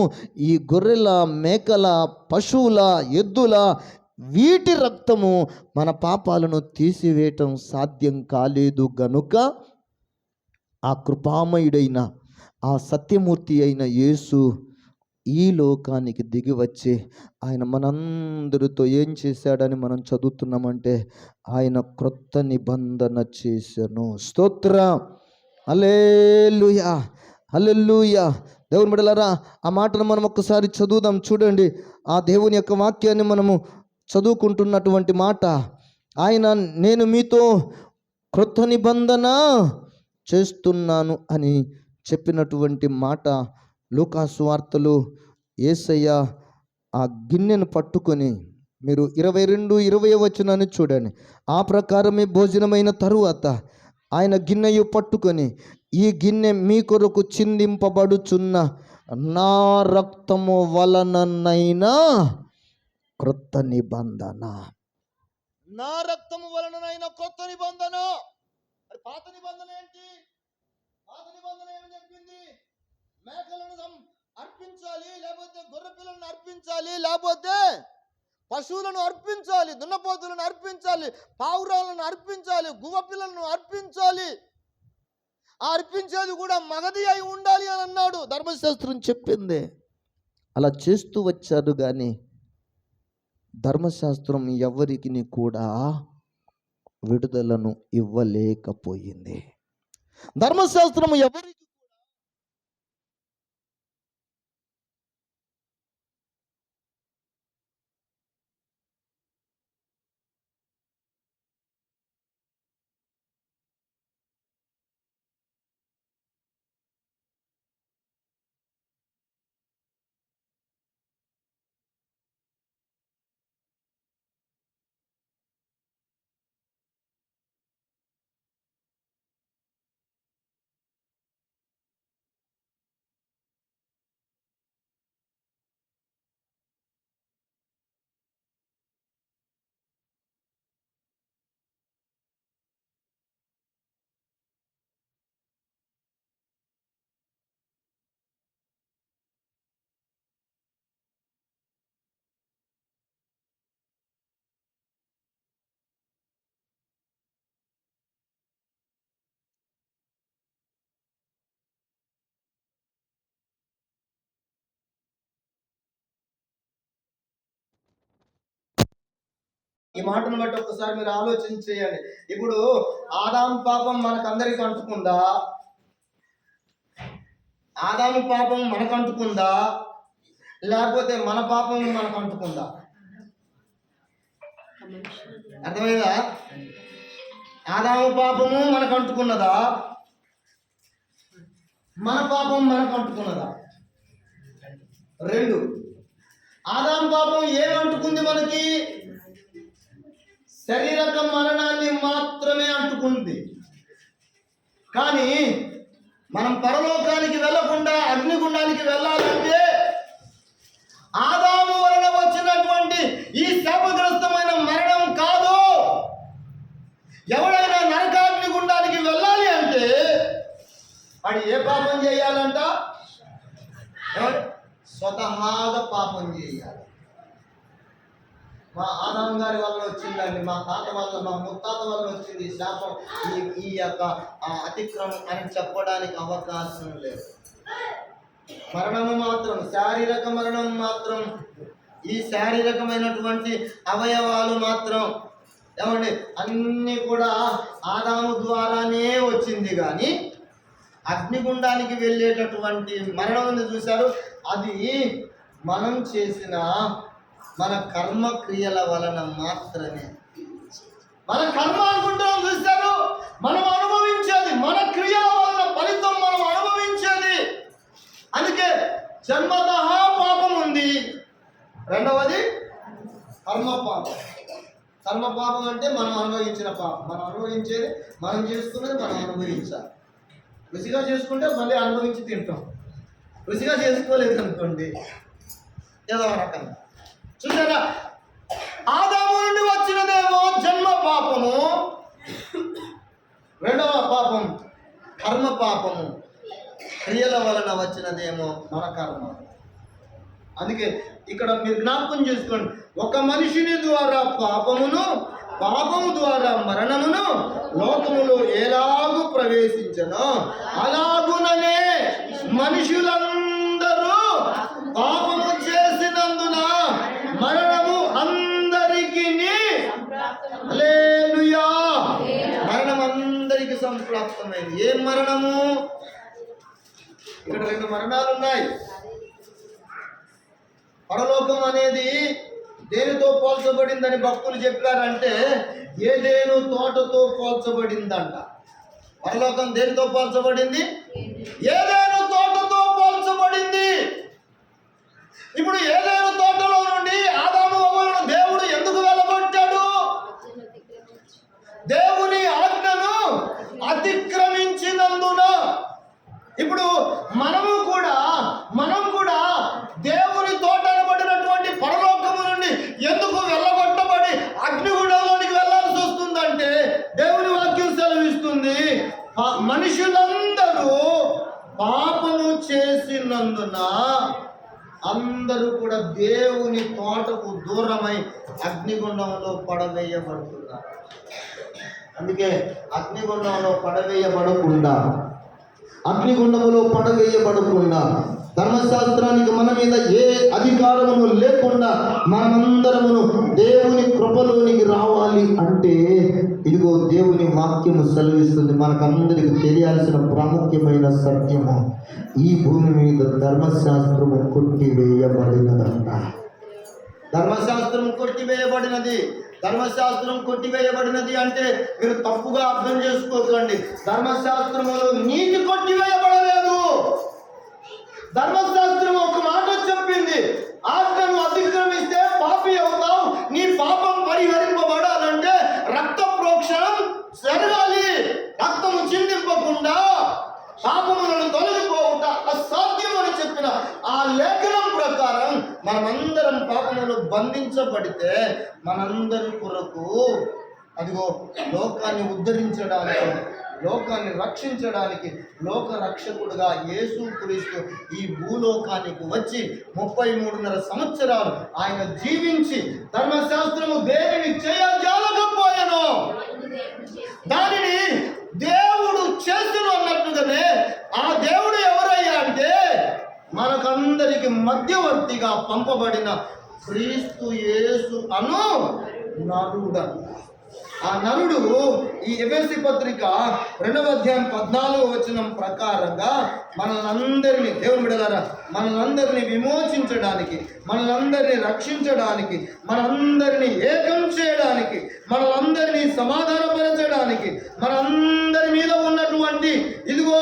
ఈ గొర్రెల, మేకల, పశువుల, ఎద్దుల వీటి రక్తము మన పాపాలను తీసివేయటం సాధ్యం కాలేదు గనుక ఆ కృపామయుడైన ఆ సత్యమూర్తి అయిన యేసు ఈ లోకానికి దిగి వచ్చి ఆయన మనందరితో ఏం చేశాడని మనం చదువుతున్నామంటే, ఆయన క్రొత్త నిబంధన చేశాను. స్తోత్రం. హల్లెలూయా, హల్లెలూయా. దేవుని బిడ్డలారా, ఆ మాటను మనం ఒక్కసారి చదువుదాం. చూడండి, ఆ దేవుని యొక్క వాక్యాన్ని మనము చదువుకుంటున్నటువంటి మాట, ఆయన నేను మీతో క్రొత్త నిబంధన చేస్తున్నాను అని చెప్పినటువంటి మాట లూకాసు వార్తలో యేసయ్య ఆ గిన్నెను పట్టుకొని, మీరు 22-20 వచనాన్ని చూడండి. ఆ ప్రకారమే భోజనమైన తరువాత ఆయన గిన్నెయు పట్టుకొని, ఈ గిన్నె మీ కొరకు చిందింపబడుచున్న నా రక్తము వలననైనా క్రొత్త నిబంధన. నా రక్తము వలననైనా క్రొత్త నిబంధన. పాత నిబంధన ఏంటి? పాత నిబంధన ఏమని చెప్పింది? మేకలను అర్పించాలి, లేకపోతే గొర్రె పిల్లలను అర్పించాలి, లేకపోతే పశువులను అర్పించాలి, దున్నపోతులను అర్పించాలి, పావురాలను అర్పించాలి, గువ్వ పిల్లలను అర్పించాలి. ఆ అర్పించేది కూడా మగది అయి ఉండాలి అని అన్నాడు. ధర్మశాస్త్రం చెప్పింది. అలా చేస్తూ వచ్చారు, కానీ ధర్మశాస్త్రం ఎవరికి కూడా విడుదలను ఇవ్వలేకపోయింది. ధర్మశాస్త్రం ఎవరికి ఈ మాటను బట్టి ఒక్కసారి మీరు ఆలోచన చేయండి. ఇప్పుడు ఆదాము పాపం మనకందరికి అంటుకుందా? ఆదాము పాపం మనకు అంటుకుందా, లేకపోతే మన పాపం మనకు అంటుకుందా? అర్థమైందా? ఆదాము పాపము మనకు అంటుకున్నదా, మన పాపం మనకు అంటుకున్నదా? రెండు. ఆదాము పాపం ఏమంటుకుంది మనకి? శరీరక మరణాన్ని మాత్రమే అంటుకుంది. కానీ మనం పరలోకానికి వెళ్ళకుండా అగ్నిగుండానికి వెళ్ళాలంటే ఆదాము వలన వచ్చినటువంటి ఈ శాపగ్రస్తమైన మరణం కాదు. ఎవడైనా నరకాగ్నిగుండానికి వెళ్ళాలి అంటే వాడు ఏ పాపం చేయాలంట? స్వతహాగా పాపం చేయాలి. మా ఆదాము గారి వల్ల వచ్చిందండి, మా తాత వల్ల, మా ముత్తాత వల్ల వచ్చింది శాపం, ఈ యొక్క అతిక్రమం అని చెప్పడానికి అవకాశం లేదు. మరణము మాత్రం, శారీరక మరణం మాత్రం, ఈ శారీరకమైనటువంటి అవయవాలు మాత్రం ఏమండి అన్నీ కూడా ఆదాము ద్వారానే వచ్చింది. కానీ అగ్నిగుండానికి వెళ్ళేటటువంటి మరణం ఉంది చూశారు, అది మనం చేసిన మన కర్మ క్రియల వలన మాత్రమే. మన కర్మ అనుకుంటాం చూశారు, మనం అనుభవించేది, మన క్రియల వలన ఫలితం మనం అనుభవించేది. అందుకే జన్మతః పాపం ఉంది. రెండవది కర్మ పాపం. కర్మ పాపం అంటే మనం అనుభవించిన పాపం. మనం అనుభవించేది, మనం చేసుకున్నది మనం అనుభవించాలి. రుచిగా చేసుకుంటే మళ్ళీ అనుభవించి తింటాం. రుచిగా చేసుకోలేదు అనుకోండి ఏదో రకంగా. చూసారా, ఆదాము నుండి వచ్చినదేమో జన్మ పాపము, రెండవ పాపం కర్మ పాపము, క్రియల వలన వచ్చినదేమో మన కర్మ. అందుకే ఇక్కడ మీరు జ్ఞాపకం చేసుకోండి, ఒక మనిషిని ద్వారా పాపమును, పాపము ద్వారా మరణమును లోకములో ఎలాగూ ప్రవేశించను, అలాగుననే మనుషులందరూ పాపము చేసినందున మరణము అందరికీ, హల్లెలూయా, మరణం అందరికీ సంప్రాప్తమైంది. ఏ మరణము? ఇక్కడ రెండు మరణాలు ఉన్నాయి. పరలోకం అనేది దేనితో పోల్చబడిందని భక్తులు చెప్పారంటే ఏదేను తోటతో పోల్చబడిందంట. పరలోకం దేనితో పోల్చబడింది? ఏదేను తోటతో పోల్చబడింది. ఇప్పుడు ఏదేను తోటలో నుండి ఆదాము అవ్వలను దేవుడు ఎందుకు వెళ్ళగొట్టాడు? దేవుని ఆజ్ఞను అతిక్రమించినందున. ఇప్పుడు మనం కూడా దేవుని తోట అనబడినటువంటి పరలోకము నుండి ఎందుకు వెళ్ళగొట్టబడి అగ్నిగుండంలోనికి వెళ్ళాల్సి వస్తుందంటే దేవుని వాక్యం సెలవిస్తుంది, మనుషులందరూ పాపము చేసినందున అందరూ కూడా దేవుని తోటకు దూరమై అగ్నిగుండంలో పడవేయబడుతున్నారు. అందుకే అగ్నిగుండంలో పడవేయబడకుండా ధర్మశాస్త్రానికి మన మీద ఏ అధికారమును లేకుండా మనమందరమును దేవుని కృపలోనికి రావాలి అంటే ఇదిగో దేవుని వాక్యము సెలవిస్తుంది. మనకందరికి తెలియాల్సిన ప్రాముఖ్యమైన సత్యము, ఈ భూమి మీద ధర్మశాస్త్రము కొట్టివేయబడినదంట. ధర్మశాస్త్రం కొట్టివేయబడినది. ధర్మశాస్త్రం కొట్టివేయబడినది అంటే మీరు తప్పుగా అర్థం చేసుకోకండి. ధర్మశాస్త్రములో నీతి కొట్టివేయబడలేదు. ధర్మశాస్త్రం ఒక మాట చెప్పింది, ఆజ్ఞను అతిక్రమిస్తే పాపి అవుతావు, నీ పాపం పరిహరింపబడాలంటే రక్త ప్రోక్షణం జరగాలి. రక్తము చిందింపకుండా పాపములను తొలగిపోవుట అసాధ్యం అని చెప్పిన ఆ లేఖనం ప్రకారం మనమందరం పాపములు బంధించబడితే మనందరి కొరకు అదిగో లోకాన్ని ఉద్ధరించడానికి, లోకాన్ని రక్షించడానికి లోక రక్షకుడుగా యేసుక్రీస్తు ఈ భూలోకానికి వచ్చి 33.5 సంవత్సరాలు ఆయన జీవించి ధర్మశాస్త్రము దేనిని చేయజాలకపోయానో దానిని దేవుడు చేస్తున్న అన్నట్టుగానే ఆ దేవుడు ఎవరయ్యా అంటే మనకందరికి మధ్యవర్తిగా పంపబడిన క్రీస్తు యేసు అను నరుడంట. ఆ నరుడు ఈ ఎఫెసీ పత్రిక 2వ అధ్యాయం 14వ వచనం ప్రకారంగా మనల్ని దేవుని బిడ్డలారా, మనల్ని విమోచించడానికి, మనల్ని రక్షించడానికి, మనందరినీ ఏకం చేయడానికి, మనల్ని సమాధానపరచడానికి, మనందరి మీద ఉన్నటువంటి ఇదిగో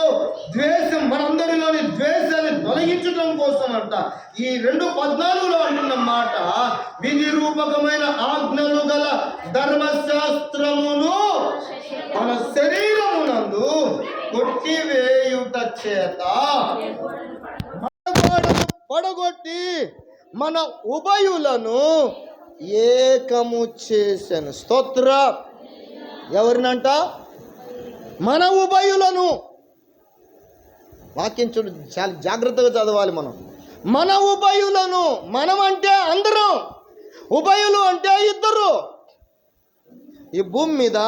ద్వేషం, మనందరిలోని ద్వేషాన్ని తొలగించడం కోసం అంట ఈ 2:14లో అంటున్న మాట, విధి రూపకమైన ఆజ్ఞలు గల ధర్మశాస్త్రమును మన శరీరమునందు కొట్టివేయుట చేత పడగొట్టి మన ఉభయులను ఏకము చేశాను. స్తోత్ర. ఎవరినంట? మన ఉభయులను. వాక్యం చూడు, చాలా జాగ్రత్తగా చదవాలి మనం. మన ఉభయులను. మనం అంటే అందరం, ఉభయులు అంటే ఇద్దరు. ఈ భూమి మీద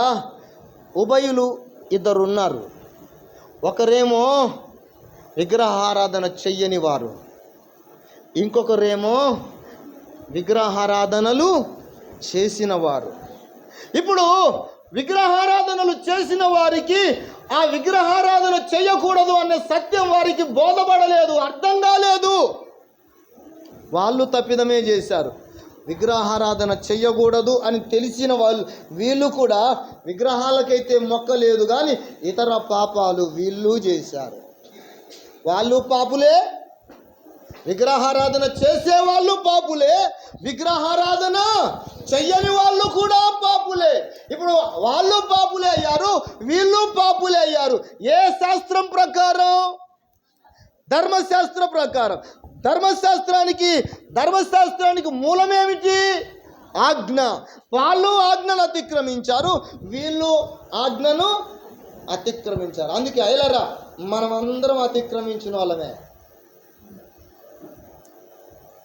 ఉభయులు ఇద్దరు ఉన్నారు. ఒకరేమో విగ్రహారాధన చెయ్యని వారు, ఇంకొకరేమో విగ్రహారాధనలు చేసిన వారు. ఇప్పుడు విగ్రహారాధనలు చేసిన వారికి ఆ విగ్రహారాధన చేయకూడదు అనే సత్యం వారికి బోధపడలేదు, అర్థం కాలేదు. వాళ్ళు తప్పిదమే చేశారు. విగ్రహారాధన చెయ్యకూడదు అని తెలిసిన వీళ్ళు కూడా విగ్రహాలకైతే మొక్కలేదు, కానీ ఇతర పాపాలు వీళ్ళు చేశారు. వాళ్ళు పాపులే, విగ్రహారాధన చేసే వాళ్ళు పాపులే, విగ్రహారాధన చెయ్యని వాళ్ళు కూడా పాపులే. ఇప్పుడు వాళ్ళు పాపులే అయ్యారు, వీళ్ళు పాపులే అయ్యారు. ఏ శాస్త్రం ప్రకారం? ధర్మశాస్త్ర ప్రకారం. ధర్మశాస్త్రానికి మూలమేమిటి? ఆజ్ఞ. వాళ్ళు ఆజ్ఞను అతిక్రమించారు, వీళ్ళు ఆజ్ఞను అతిక్రమించారు. అందుకే అయ్యలరా, మనమందరం అతిక్రమించిన వాళ్ళమే.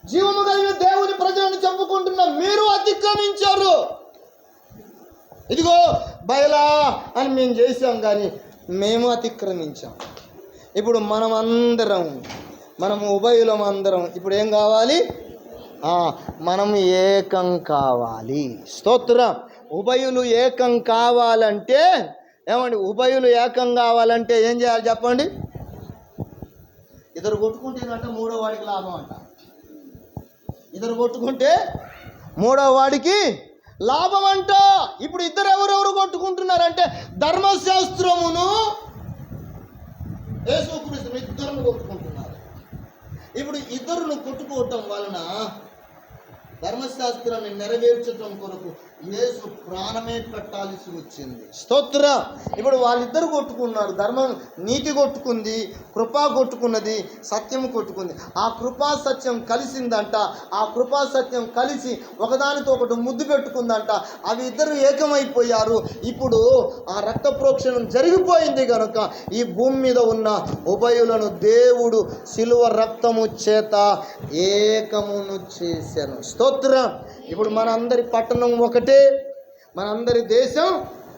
జీవము కలిగిన దేవుని ప్రజలను చెప్పుకుంటున్న మీరు అతిక్రమించారు. ఇదిగో బయలా అని మేము చేసాం, కానీ మేము అతిక్రమించాం. ఇప్పుడు మనము ఉభయులం అందరం ఇప్పుడు ఏం కావాలి? మనం ఏకం కావాలి. స్తోత్రం. ఉభయులు ఏకం కావాలంటే ఏమండి? ఉభయులు ఏకం కావాలంటే ఏం చేయాలి చెప్పండి? ఇద్దరు కొట్టుకుంటేనంట మూడో వాడికి లాభం అంట. ఇద్దరు కొట్టుకుంటే మూడో వాడికి లాభం అంట. ఇప్పుడు ఇద్దరు ఎవరెవరు కొట్టుకుంటున్నారంటే ధర్మశాస్త్రమును యేసుక్రీస్తును ఇద్దరును కొట్టుకుంటున్నారు. ఇప్పుడు ఇద్దరును కొట్టుకోవటం వలన ధర్మశాస్త్రాన్ని నెరవేర్చడం కొరకు యేసు ప్రాణమే పెట్టాల్సి వచ్చింది. స్తోత్ర. ఇప్పుడు వాళ్ళిద్దరు కొట్టుకున్నారు. ధర్మం, నీతి కొట్టుకుంది, కృపా కొట్టుకున్నది, సత్యం కొట్టుకుంది. ఆ కృపా సత్యం కలిసిందంట. ఆ కృపా సత్యం కలిసి ఒకదానితో ఒకటి ముద్దు పెట్టుకుందంట. అవి ఇద్దరు ఏకమైపోయారు. ఇప్పుడు ఆ రక్త ప్రోక్షణం జరిగిపోయింది కనుక ఈ భూమి మీద ఉన్న ఉభయులను దేవుడు శిలువ రక్తము చేత ఏకమును చేశాను. స్తోత్రం. ఇప్పుడు మనందరి పట్టణం ఒకటే, మనందరి దేశం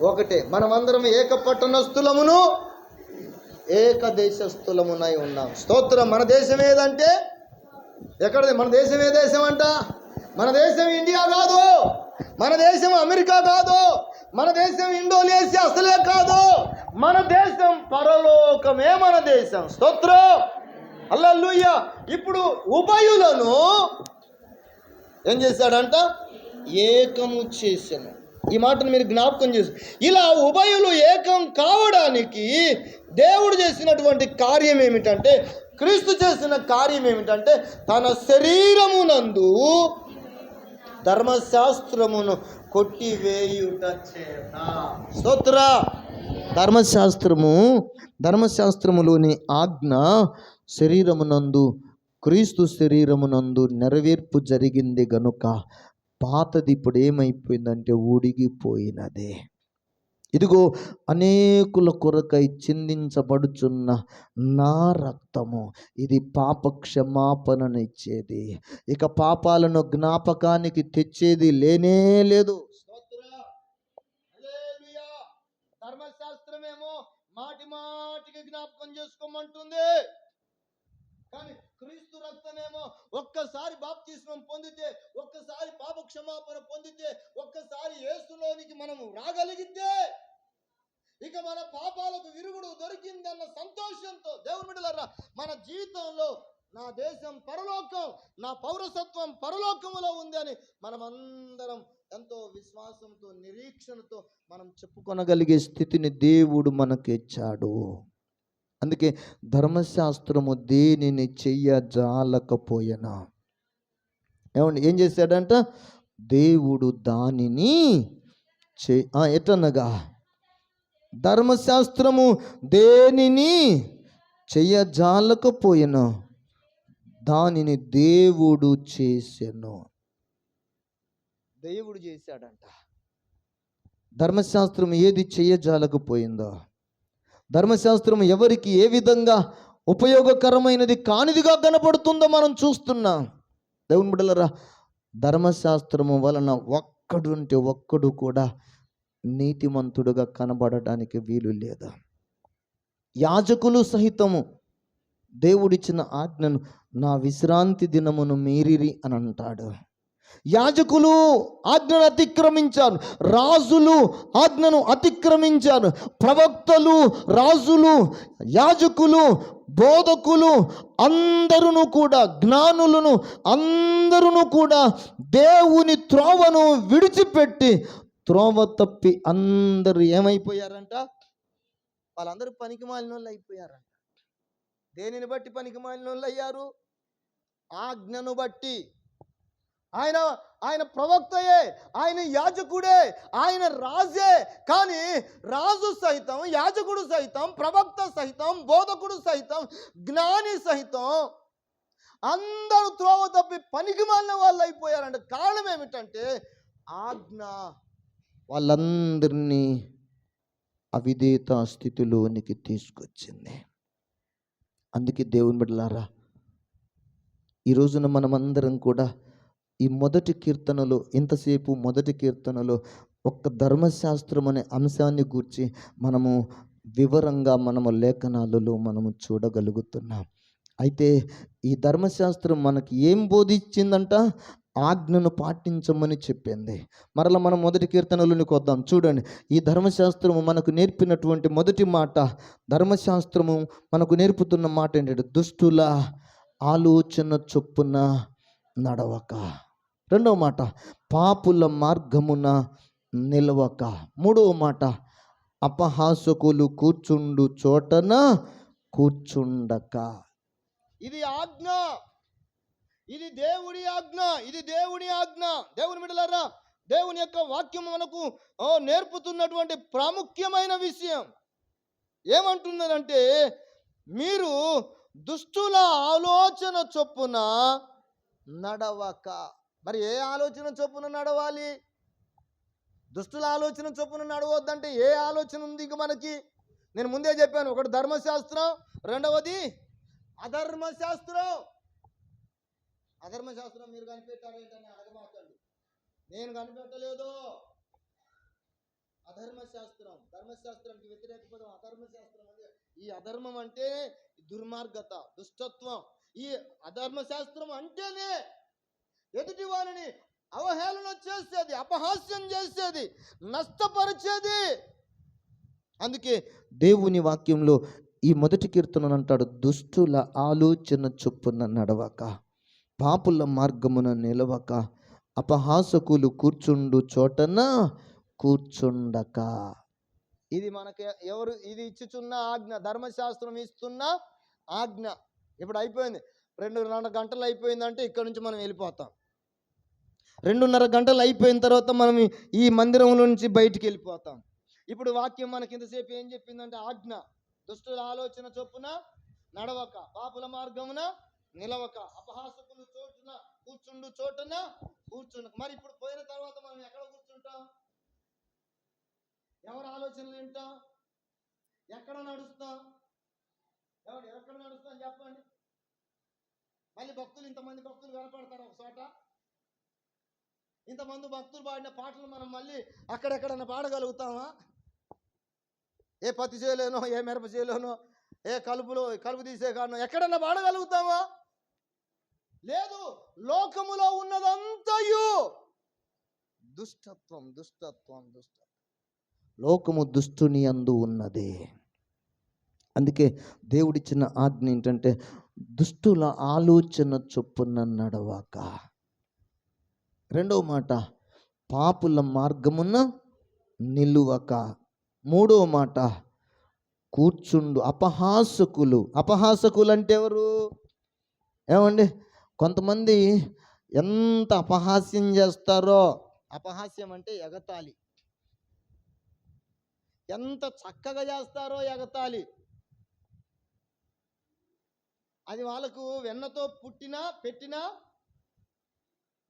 ఒకటే. మనమందరం ఏక పట్టణస్థులమును ఏక దేశస్థులమునై ఉన్నాం. స్తోత్రం. మన దేశం ఏదంటే ఎక్కడది? మన దేశం ఏ దేశం అంట? మన దేశం ఇండియా కాదు, మన దేశం అమెరికా కాదు, మన దేశం ఇండోనేషియా అసలే కాదు. మన దేశం పరలోకమే మన దేశం. స్తోత్రం. హల్లెలూయా. ఇప్పుడు ఉభయులను ఏం చేశాడంట? ఏకము చేశాను. ఈ మాటను మీరు జ్ఞాపకం చేసి, ఇలా ఉభయులు ఏకం కావడానికి దేవుడు చేసినటువంటి కార్యం ఏమిటంటే, క్రీస్తు చేసిన కార్యం ఏమిటంటే, తన శరీరమునందు ధర్మశాస్త్రమును కొట్టివేయుట చేత. స్తోత్ర. ధర్మశాస్త్రములోని ఆజ్ఞ శరీరమునందు, క్రీస్తు శరీరమునందు నెరవేర్పు జరిగింది గనుక పాతది ఇప్పుడు ఏమైపోయిందంటే ఊడిగిపోయినదే. ఇదిగో అనేకుల కొరకై చిందించబడుచున్న నా రక్తము, ఇది పాప క్షమాపణనిచ్చేది, ఇక పాపాలను జ్ఞాపకానికి తెచ్చేది లేనే లేదు. ధర్మశాస్త్రమేమో మాటి మాటికి జ్ఞాపకం చేసుకోమంటుంది, కానీ క్రీస్తు రక్తమేమో ఒక్కసారి బాప్తిస్మం పొందితే, ఒక్కసారి పాప క్షమాపణ పొందితే, ఒక్కసారి యేసులోనికి మనము రాగలిగితే ఇక మన పాపాలకు విరుగుడు దొరికిందన్న సంతోషంతో దేవుని బిడ్డలారా, మన జీవితంలో నా దేశం పరలోకం, నా పౌరసత్వం పరలోకములో ఉంది అని మనమందరం ఎంతో విశ్వాసంతో, నిరీక్షణతో మనం చెప్పుకొనగలిగే స్థితిని దేవుడు మనకిచ్చాడు. అందుకే ధర్మశాస్త్రము దేనిని చెయ్యజాలకపోయినా, ఏం చేశాడంట? దేవుడు దానిని ఎటనగా ధర్మశాస్త్రము దేనిని చెయ్యజాలకపోయినా దానిని దేవుడు చేసెను. దేవుడు చేశాడంట. ధర్మశాస్త్రం ఏది చెయ్యజాలకపోయిందో, ధర్మశాస్త్రం ఎవరికి ఏ విధంగా ఉపయోగకరమైనది కానిదిగా కనపడుతుందో మనం చూస్తున్నాం. దేవుని బిడ్డలారా, ధర్మశాస్త్రము వలన ఒక్కడు కూడా నీతిమంతుడుగా కనబడడానికి వీలు లేదు. యాజకులు సహితము దేవుడిచ్చిన ఆజ్ఞను నా విశ్రాంతి దినమును మీరిరి అని అంటాడు. యాజకులు ఆజ్ఞను అతిక్రమించారు, రాజులు ఆజ్ఞను అతిక్రమించారు, ప్రవక్తలు, రాజులు, యాజకులు, బోధకులు అందరూ కూడా, జ్ఞానులను అందరూ కూడా దేవుని త్రోవను విడిచిపెట్టి త్రోవ తప్పి అందరూ ఏమైపోయారంట? వాళ్ళందరూ పనికి మాలిన వాళ్ళు అయిపోయారంట. దేనిని బట్టి పనికి మాలిన వాళ్ళు అయ్యారు? ఆజ్ఞను బట్టి. ఆయన ప్రవక్తయే, ఆయన యాజకుడే, ఆయన రాజే. కానీ రాజు సహితం, యాజకుడు సహితం, ప్రవక్త సహితం, బోధకుడు సహితం, జ్ఞాని సహితం అందరూ త్రోవ తప్పి పనికి మాలిన వాళ్ళు అయిపోయారంట. కారణం ఏమిటంటే ఆజ్ఞ వాళ్ళందరినీ అవిధేయత స్థితిలోనికి తీసుకొచ్చింది. అందుకే దేవుని బిడ్డలారా, ఈ రోజున మనమందరం కూడా ఈ మొదటి కీర్తనలో, ఇంతసేపు మొదటి కీర్తనలో ఒక్క ధర్మశాస్త్రం అనే అంశాన్ని గూర్చి మనము వివరంగా లేఖనాలలో మనము చూడగలుగుతున్నాం. అయితే ఈ ధర్మశాస్త్రం మనకి ఏం బోధించిందంట? ఆజ్ఞను పాటించమని చెప్పింది. మరలా మనం మొదటి కీర్తనలోనికి వద్దాం. చూడండి, ఈ ధర్మశాస్త్రము మనకు నేర్పినటువంటి మొదటి మాట, ధర్మశాస్త్రము మనకు నేర్పుతున్న మాట ఏంటంటే దుష్టుల ఆలోచన చొప్పున నడవక. రెండవ మాట, పాపుల మార్గమున నిలవక. మూడవ మాట, అపహాసకులు కూర్చుండు చోటన కూర్చుండక. ఇది ఆజ్ఞ, ఇది దేవుడి ఆజ్ఞ, ఇది దేవుని ఆజ్ఞ. దేవుని బిడ్డలారా, దేవుని యొక్క వాక్యం మనకు నేర్పుతున్నటువంటి ప్రాముఖ్యమైన విషయం ఏమంటున్నదంటే, మీరు దుష్టుల ఆలోచన చొప్పున నడవక. మరి ఏ ఆలోచన చొప్పున నడవాలి? దుష్టుల ఆలోచన చొప్పున నడవద్దంటే ఏ ఆలోచన ఉంది ఇంక మనకి? నేను ముందే చెప్పాను, ఒకటి ధర్మశాస్త్రం, రెండవది అధర్మశాస్త్రం. అధర్మశాస్త్రం మీరు కనిపెట్టారేంటని అడగమాకండి, నేను కనిపెట్టలేదు. అధర్మశాస్త్రం, ధర్మశాస్త్రానికి వ్యతిరేక పదం అధర్మశాస్త్రం. అంటే ఈ అధర్మం అంటే దుర్మార్గత, దుష్టత్వం. ఈ అధర్మశాస్త్రం అంటేనే ఎదుటి వారిని అవహేళన చేసేది, అపహాస్యం చేసేది, నష్టపరిచేది. అందుకే దేవుని వాక్యంలో ఈ మొదటి కీర్తన అంటాడు, దుష్టుల ఆలోచన చొప్పున నడవక, పాపుల మార్గమున నిలవక, అపహాసకులు కూర్చుండు చోటన కూర్చుండక. ఇది మనకి ఎవరు ఇది ఇచ్చుచున్న ఆజ్ఞ? ధర్మశాస్త్రం ఇస్తున్న ఆజ్ఞ. ఇప్పుడు అయిపోయింది, 2.5 గంటలు అయిపోయిందంటే ఇక్కడ నుంచి మనం వెళ్ళిపోతాం. 2.5 గంటలు అయిపోయిన తర్వాత మనం ఈ మందిరంలో నుంచి బయటికి వెళ్ళిపోతాం. ఇప్పుడు వాక్యం మనకి ఇంతసేపు ఏం చెప్పిందంటే ఆజ్ఞ. దుష్టుల ఆలోచన చొప్పున నడవక, పాపుల మార్గమున నిలవక, అపహాసకులు కూర్చుండు చోటున కూర్చుండ. మరి ఇప్పుడు పోయిన తర్వాత మనం ఎక్కడ కూర్చుంటాం? ఎవరి ఆలోచనలు వింటాం? ఎక్కడ నడుస్తాం? ఎక్కడ నడుస్తాం చెప్పండి. మళ్ళీ భక్తులు, ఇంతమంది భక్తులు కనపడతారు ఒక చోట. ఇంతమంది భక్తులు పాడిన పాటలు మనం మళ్ళీ అక్కడెక్కడన్నా పాడగలుగుతామా? ఏ పత్తి చేయలేనో, ఏ మిరప చేయలేనో, ఏ కలుపు తీసే కాడనో ఎక్కడన్నా పాడగలుగుతామా? లేదు, లోకములో ఉన్నదంతయు దుష్టత్వం, దుష్టత్వం, దుష్టత్వం. లోకము దుష్టుని యందు ఉన్నది. అందుకే దేవుడిచ్చిన ఆజ్ఞ ఏంటంటే దుష్టుల ఆలోచన చొప్పున నడవక. రెండవ మాట, పాపుల మార్గమున నిలువక. మూడవ మాట, కూర్చుండు అపహాసకులు. అపహాసకులు అంటే ఎవరు? ఏమండి, కొంతమంది ఎంత అపహాస్యం చేస్తారో. అపహాస్యం అంటే ఎగతాళి. ఎంత చక్కగా చేస్తారో ఎగతాళి. అది వాళ్ళకు వెన్నతో పెట్టిన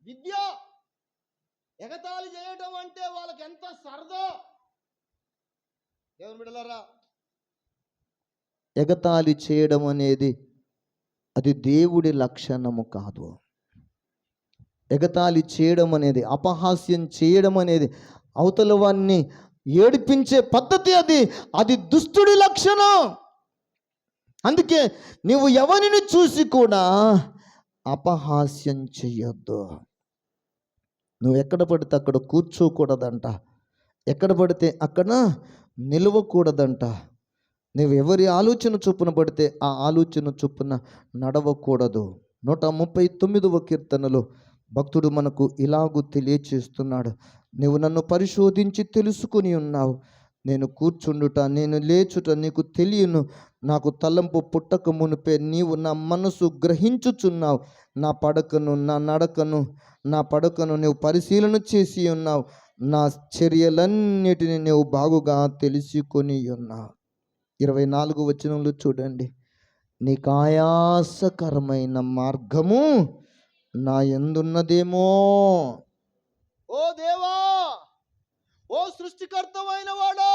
విద్య. ఎగతాళి చేయడం అంటే వాళ్ళకి ఎంత సరదా. దేవుని బిడ్డలారా, ఎగతాళి చేయడం అనేది అది దేవుడి లక్షణము కాదు. ఎగతాళి చేయడం అనేది, అపహాస్యం చేయడం అనేది, అవతల వాన్ని ఏడిపించే పద్ధతి అది దుష్టుడి లక్షణం. అందుకే నీవు ఎవరిని చూసి కూడా అపహాస్యం చెయ్యొద్దు. నువ్వు ఎక్కడ పడితే అక్కడ కూర్చోకూడదంట, ఎక్కడ పడితే అక్కడ నిలవకూడదంట. నువ్వు ఎవరి ఆలోచన చొప్పున పడితే ఆ ఆలోచన చొప్పున నడవకూడదు. 139వ కీర్తనలో భక్తుడు మనకు ఇలాగూ తెలియచేస్తున్నాడు. నువ్వు నన్ను పరిశోధించి తెలుసుకుని ఉన్నావు. నేను కూర్చుండుట, నేను లేచుట నీకు తెలియను. నాకు తలంపు పుట్టక మునిపే నీవు నా మనసు గ్రహించుచున్నావు. నా పడకను నీవు పరిశీలన చేసి ఉన్నావు. నా చర్యలన్నిటిని నీవు బాగుగా తెలుసుకొని ఉన్నావు. 24వ వచనంలో చూడండి, నీకు ఆయాసకరమైన మార్గము నా యందున్నదేమో. ఓ దేవా, ఓ సృష్టికర్తమైన వాడా,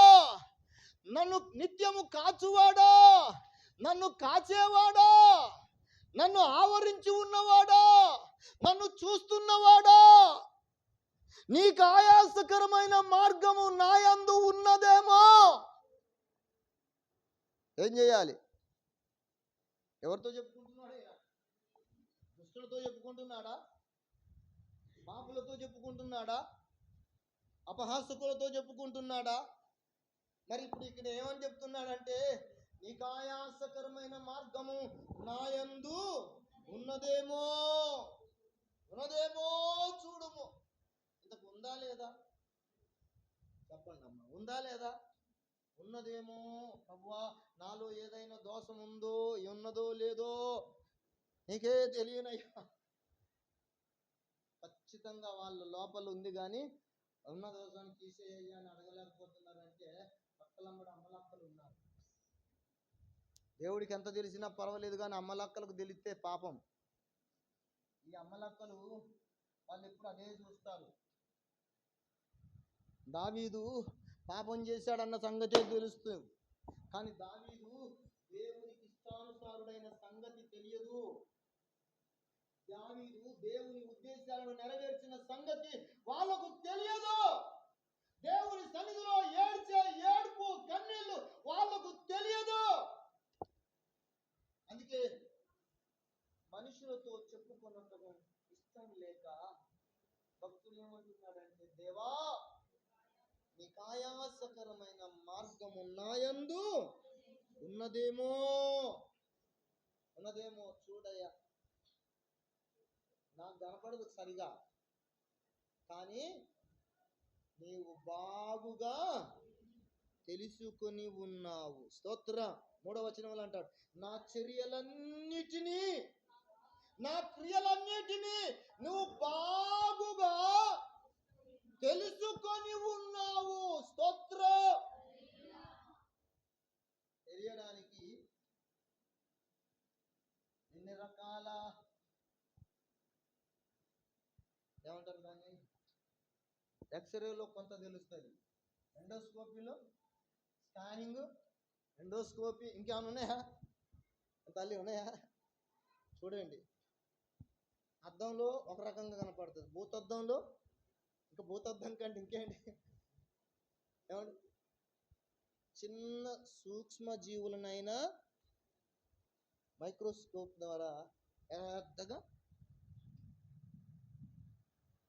నన్ను నిత్యము కాచువాడా, నన్ను కాచేవాడా, నన్ను ఆవరించి ఉన్నవాడా, నన్ను చూస్తున్నవాడా, నీకు ఆయాసకరమైన మార్గము నా యందు ఉన్నదేమో. ఏం చేయాలి? ఎవరితో చెప్పుకుంటున్నాడా? దుష్టులతో చెప్పుకుంటున్నాడా? పాపులతో చెప్పుకుంటున్నాడా? అపహాసకులతో చెప్పుకుంటున్నాడా? మరి ఇప్పుడు ఇక్కడ ఏమని చెప్తున్నాడంటే, నీకు ఆయాసకరమైన మార్గము నా యందు ఉన్నదేమో చూడుము. ఇంతకు ఉందా లేదా? చెప్పండి అమ్మా, ఉందా లేదా? ఉన్నదేమో. ప్రభువా, నాలో ఏదైనా దోషం ఉన్నదో లేదో నీకే తెలియనయ్యా. ఖచ్చితంగా వాళ్ళ లోపల ఉంది, కానీ ఉన్న దోషాన్ని తీసేయాలి అని అడగలేకపోతున్నారంటే పక్కలమ్మడు అమ్మలక్కలు ఉన్నారు. దేవుడికి ఎంత తెలిసినా పర్వాలేదు, కానీ అమ్మలక్కలకు తెలిస్తే పాపం. ఈ అమ్మలక్కలు వాళ్ళు ఎప్పుడు అదే చూస్తారు. దావీదు పాపం చేశాడన్న సంగతే తెలుస్తుంది, కానీ దావీదు దేవునికి ఇష్టానుసారుడైన సంగతి తెలియదు. దావీదు దేవుని ఉద్దేశాలను నెరవేర్చిన సంగతి వాళ్ళకు తెలియదు. దేవుని సన్నిధిలో ఏడ్చే ఏడుపు కన్నీళ్లు వాళ్ళకు తెలియదు. అందుకే మనుషులతో చెప్పుకున్నట్టు ఇష్టం లేక భక్తులు ఏమంటున్నాడంటే, దేవా, నీకు ఆయాసకరమైన మార్గము నా యందు ఉన్నదేమో చూడయ్యా. నాకు కనపడదు సరిగా, కానీ నీవు బాగుగా తెలుసుకొని ఉన్నావు. స్తోత్ర. 3వ వచనంలో అంటాడు, నా చర్యలన్నిటినీ, నా క్రియలన్నిటినీ నువ్వు బాగుగా తెలుసుకొని ఉన్నావు. స్తోత్ర. తెలియడానికి ఎన్ని రకాల ఏమంటారు దాన్ని, ఎక్స్రేలో కొంత తెలుస్తుంది, ఎండోస్కోపీలో స్కానింగ్, ఎండోస్కోపీ, ఇంకేమైనా ఉన్నాయా తల్లి? ఉన్నాయా? చూడండి, అద్దంలో ఒక రకంగా కనపడుతుంది, భూతద్దంలో ఇంకా భూతద్దం కంటే ఇంకేంటి, ఏమండి, చిన్న సూక్ష్మ జీవులనైనా మైక్రోస్కోప్ ద్వారా పెద్దగా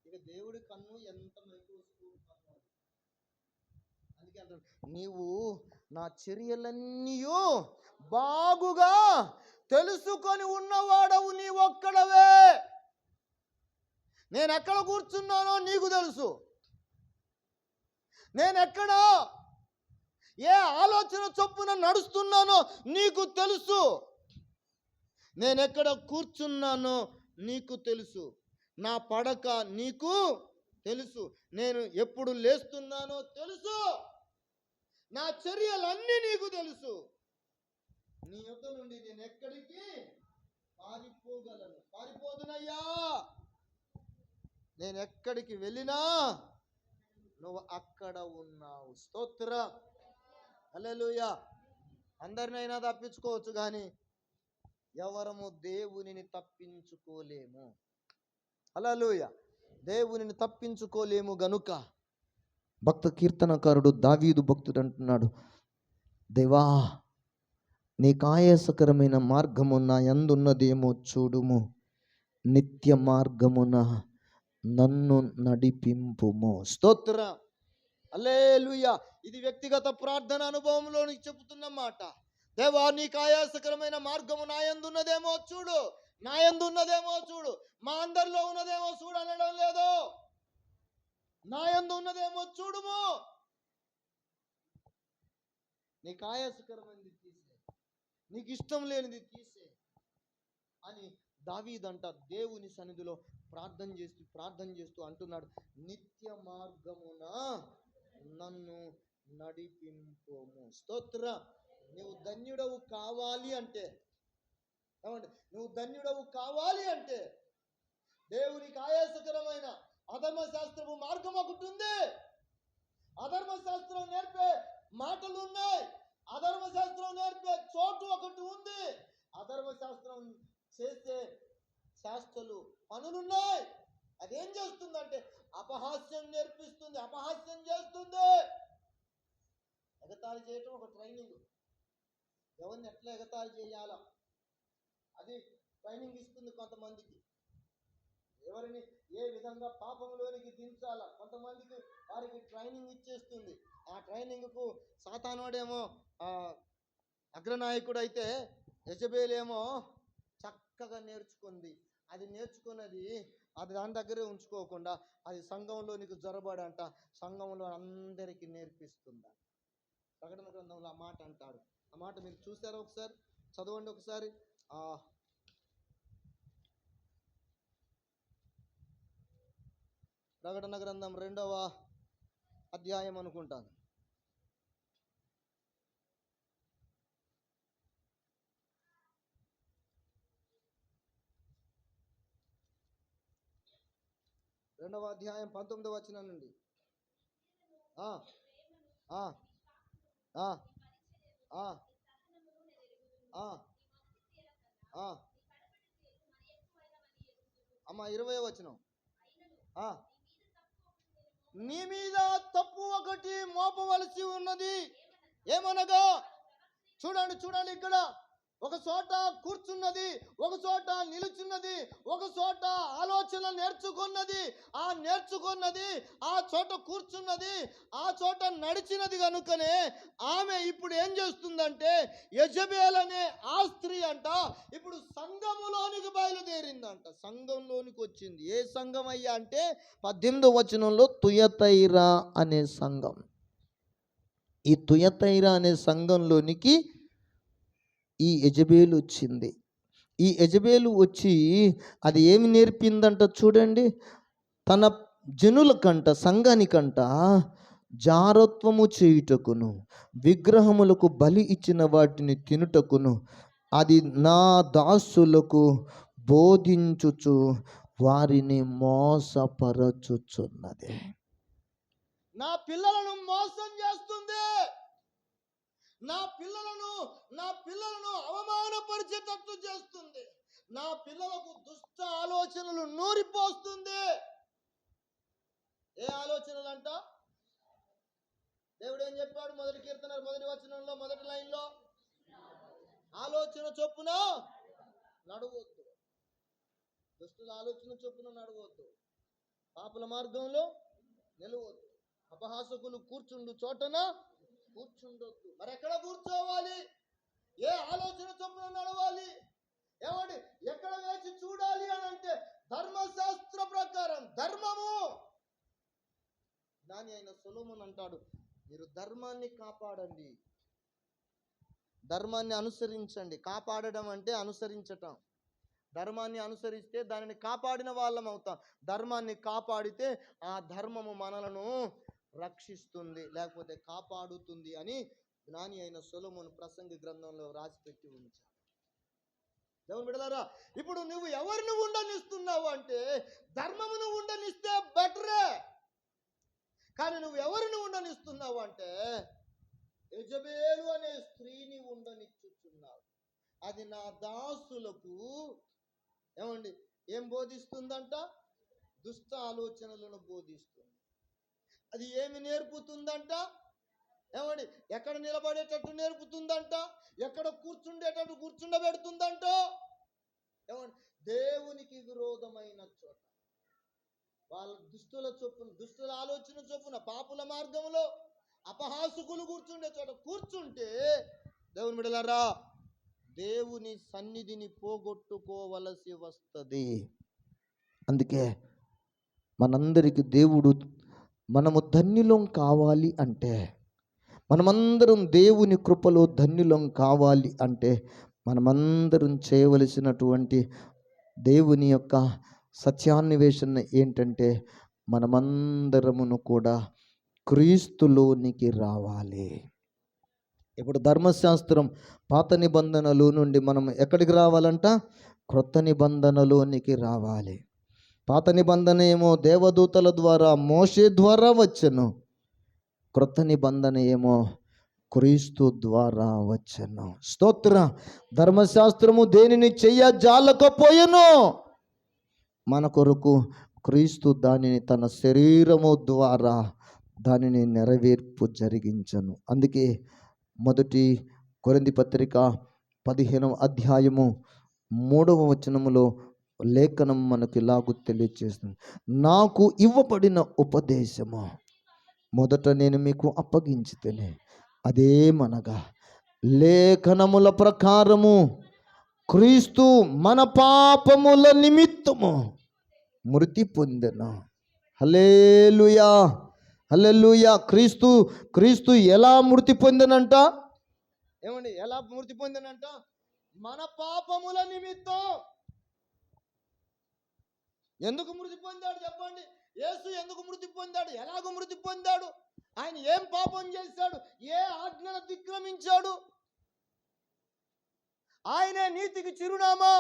ఇక దేవుడి కన్ను ఎంత మైక్రోస్కోప్ కన్ను అది. అందుకే అంటాడు, నీవు నా చర్యలన్నీ బాగుగా తెలుసుకొని ఉన్నవాడవు నీ ఒక్కడవే. నేను ఎక్కడ కూర్చున్నానో నీకు తెలుసు, నేను ఎక్కడ ఏ ఆలోచన చొప్పున నడుస్తున్నానో నీకు తెలుసు, నేను ఎక్కడ కూర్చున్నానో నీకు తెలుసు, నా పడక నీకు తెలుసు, నేను ఎప్పుడు లేస్తున్నానో తెలుసు, నా చర్యలన్నీ నీకు తెలుసు. నీ యొద్ద నుండి నేను ఎక్కడికి పారిపోగలను? పారిపోదునయ్యా. నేను ఎక్కడికి వెళ్ళినా నువ్వు అక్కడ ఉన్నావు. స్తోత్రం, హల్లెలూయా. అందరినైనా తప్పించుకోవచ్చు, కానీ ఎవరము దేవునిని తప్పించుకోలేము. హల్లెలూయా. దేవునిని తప్పించుకోలేము గనుక భక్త కీర్తనకారుడు దావీదు భక్తుడు అంటున్నాడు, దేవా నీకు ఆయాసకరమైన మార్గము నా యందున్నదేమో చూడుము, నిత్య మార్గమున నన్ను నడిపింపుము. స్తోత్రం, హల్లెలూయా. ఇది వ్యక్తిగత ప్రార్థన అనుభవంలో నీకు చెబుతున్న మాట. దేవా నీకు ఆయాసకరమైన మార్గము నా యందున్నదేమో చూడు, నా యందున్నదేమో చూడు. మా అందరిలో ఉన్నదేమో చూడు అనడం లేదు, నా యందు ఉన్నదేమో చూడుము. నీకు ఆయాసకరమైనది తీసే, నీకు ఇష్టం లేనిది తీసే అని దావీదంట దేవుని సన్నిధిలో ప్రార్థన చేస్తూ అంటున్నాడు, నిత్య మార్గమున నన్ను నడిపింపుము. స్తోత్రం. నువ్వు ధన్యుడవు కావాలి అంటే, ఏమంటే నువ్వు ధన్యుడవు కావాలి అంటే దేవునికి ఆయాసకరమైన అధర్మశాస్త్రపు మార్గం ఒకటి ఉంది. అధర్మశాస్త్రం నేర్పే మాటలు ఉన్నాయి, అధర్మశాస్త్రం నేర్పే చోటు ఒకటి ఉంది, అధర్మశాస్త్రం చేసే శాస్త్రాలు పనులున్నాయి. అదేం చేస్తుందంటే అపహాస్యం నేర్పిస్తుంది, అపహాస్యం చేస్తుంది. ఎగతాళి చేయటం ఒక ట్రైనింగ్. ఎవరిని ఎట్లా ఎగతాళి చేయాలా అది ట్రైనింగ్ ఇస్తుంది కొంతమందికి. ఎవరిని ఏ విధంగా పాపంలోనికి దించాలా కొంతమందికి వారికి ట్రైనింగ్ ఇచ్చేస్తుంది. ఆ ట్రైనింగ్కు సాతానుడేమో అగ్రనాయకుడు అయితే, యెజబెలేమో చక్కగా నేర్చుకుంది. అది నేర్చుకున్నది అది దాని దగ్గరే ఉంచుకోకుండా అది సంఘంలోనికి జొరబడంట, సంఘంలో అందరికీ నేర్పిస్తుందంట. ప్రకటన గ్రంథంలో ఆ మాట అంటాడు. ఆ మాట మీరు చూసారా? ఒకసారి చదవండి ఒకసారి. ప్రకటన గ్రంథం 2వ అధ్యాయం అనుకుంటాను. రెండవ అధ్యాయం 19వ వచనం నుండి. అమ్మ 20వ వచనం. నీ మీద తప్పు ఒకటి మోపవలసి ఉన్నది. ఏమనగా చూడండి ఇక్కడ ఒక చోట కూర్చున్నది, ఒక చోట నిలుచున్నది, ఒక చోట ఆలోచన నేర్చుకున్నది, ఆ చోట కూర్చున్నది, ఆ చోట నడిచినది. కనుకనే ఆమె ఇప్పుడు ఏం చేస్తుందంటే యెజబెల్ అనే ఆ స్త్రీ అంట ఇప్పుడు సంఘములోనికి బయలుదేరిందంట, సంఘంలోనికి వచ్చింది. ఏ సంఘం అయ్యా అంటే 18వ వచనంలో తుయతైరా అనే సంఘం. ఈ తుయతైరా అనే సంఘంలోనికి ఈ యెజబెలు వచ్చింది. ఈ యెజబెలు వచ్చి అది ఏమి నేర్పిందంట చూడండి. తన జనులకంట, సంఘానికంట జారత్వము చేయుటకును, విగ్రహములకు బలి ఇచ్చిన వాటిని తినుటకును అది నా దాసులకు బోధించుచు వారిని మోసపరచుచున్నది. నా పిల్లలను మోసం చేస్తుంది, నా పిల్లలను అవమానపరిచేటట్టు చేస్తుంది, నా పిల్లలకు దుష్ట ఆలోచనలు నూరిపోస్తుంది. ఏ ఆలోచనలు అంట? దేవుడు ఏం చెప్పాడు? మొదటి కీర్తన 1వ వచనంలో 1వ లైన్లో, ఆలోచన చొప్పున నడవద్దు, దుష్టుల ఆలోచన చొప్పున నడవద్దు. పాపుల మార్గంలో నిలవద్దు. అపహాసకులు కూర్చుండు చోటన కూర్చుండొద్దు. మరి ఎక్కడ కూర్చోవాలి? ఏ ఆలోచన చొప్పున నడవాలి? ఏమండి, ఎక్కడ వేచి చూడాలి అని అంటే ధర్మశాస్త్ర ప్రకారం ధర్మము. జ్ఞాని అయిన సొలొమోను అంటాడు, మీరు ధర్మాన్ని కాపాడండి, ధర్మాన్ని అనుసరించండి. కాపాడడం అంటే అనుసరించటం. ధర్మాన్ని అనుసరిస్తే దానిని కాపాడిన వాళ్ళం అవుతాం. ధర్మాన్ని కాపాడితే ఆ ధర్మము మనలను రక్షిస్తుంది, లేకపోతే కాపాడుతుంది అని జ్ఞాని అయిన సొలొమోను ప్రసంగి గ్రంథంలో రాసిపెట్టి ఉంచాడు. దేవుని బిడ్డలారా, ఇప్పుడు నువ్వు ఎవరిని ఉండనిస్తున్నావు అంటే ధర్మమును ఉండనిస్తే బెటరే. కానీ నువ్వు ఎవరిని ఉండనిస్తున్నావు అంటే యెజబెలు అనే స్త్రీని ఉండనిచ్చుచున్నావు. అది నా దాసులకు ఏమండి ఏం బోధిస్తుందంట? దుష్ట ఆలోచనలను బోధిస్తుంది. అది ఏమి నేర్పుతుందంట? ఏమండి ఎక్కడ నిలబడేటట్టు నేర్పుతుందంట, ఎక్కడ కూర్చుండేటట్టు కూర్చుండబెడుతుందంట. ఏమండి దేవునికి విరోధమైన చోట, వాళ్ళ దుష్టుల చొప్పున, దుష్టుల ఆలోచన చొప్పున, పాపుల మార్గంలో అపహాసకులు కూర్చుండే చోట కూర్చుంటే దేవుని బిడ్డలారా దేవుని సన్నిధిని పోగొట్టుకోవలసి వస్తుంది. అందుకే మనందరికి దేవుడు, మనము ధన్యులం కావాలి అంటే, మనమందరం దేవుని కృపలో ధన్యులం కావాలి అంటే, మనమందరం చేయవలసినటువంటి దేవుని యొక్క సత్యాన్వేషణ ఏంటంటే మనమందరమును కూడా క్రీస్తులోనికి రావాలి. ఇప్పుడు ధర్మశాస్త్రం పాత నిబంధనలో నుండి మనం ఎక్కడికి రావాలంట? క్రొత్త నిబంధనలోనికి రావాలి. పాత నిబంధన ఏమో దేవదూతల ద్వారా, మోషే ద్వారా వచ్చెను. క్రొత్త నిబంధన ఏమో క్రీస్తు ద్వారా వచ్చెను. స్తోత్ర. ధర్మశాస్త్రము దేనిని చెయ్యజాలకపోయెను, మన కొరకు క్రీస్తు దానిని తన శరీరము ద్వారా దానిని నెరవేర్పు జరిగించను. అందుకే మొదటి కొరింథీ పత్రిక 15వ అధ్యాయము 3వ వచనములో లేఖనం మనకు ఇలాగూ తెలియజేస్తుంది. నాకు ఇవ్వబడిన ఉపదేశము మొదట నేను మీకు అప్పగించితేనే, అదేమనగా లేఖనముల ప్రకారము క్రీస్తు మన పాపముల నిమిత్తము మృతి పొందెను. హల్లెలూయా, హల్లెలూయా. క్రీస్తు ఎలా మృతి పొందెనంట? ఏమండి ఎలా మృతి పొందెనంట? మన పాపముల నిమిత్తం. ఎందుకు మృతి పొందాడు చెప్పండి? యేసు ఎందుకు మృతి పొందాడు? ఎలాగ మృతి పొందాడు? ఆయన ఏం పాపం చేశాడు? ఏ ఆజ్ఞను అతిక్రమించాడు? ఆయనే నీతికి చిరునామా,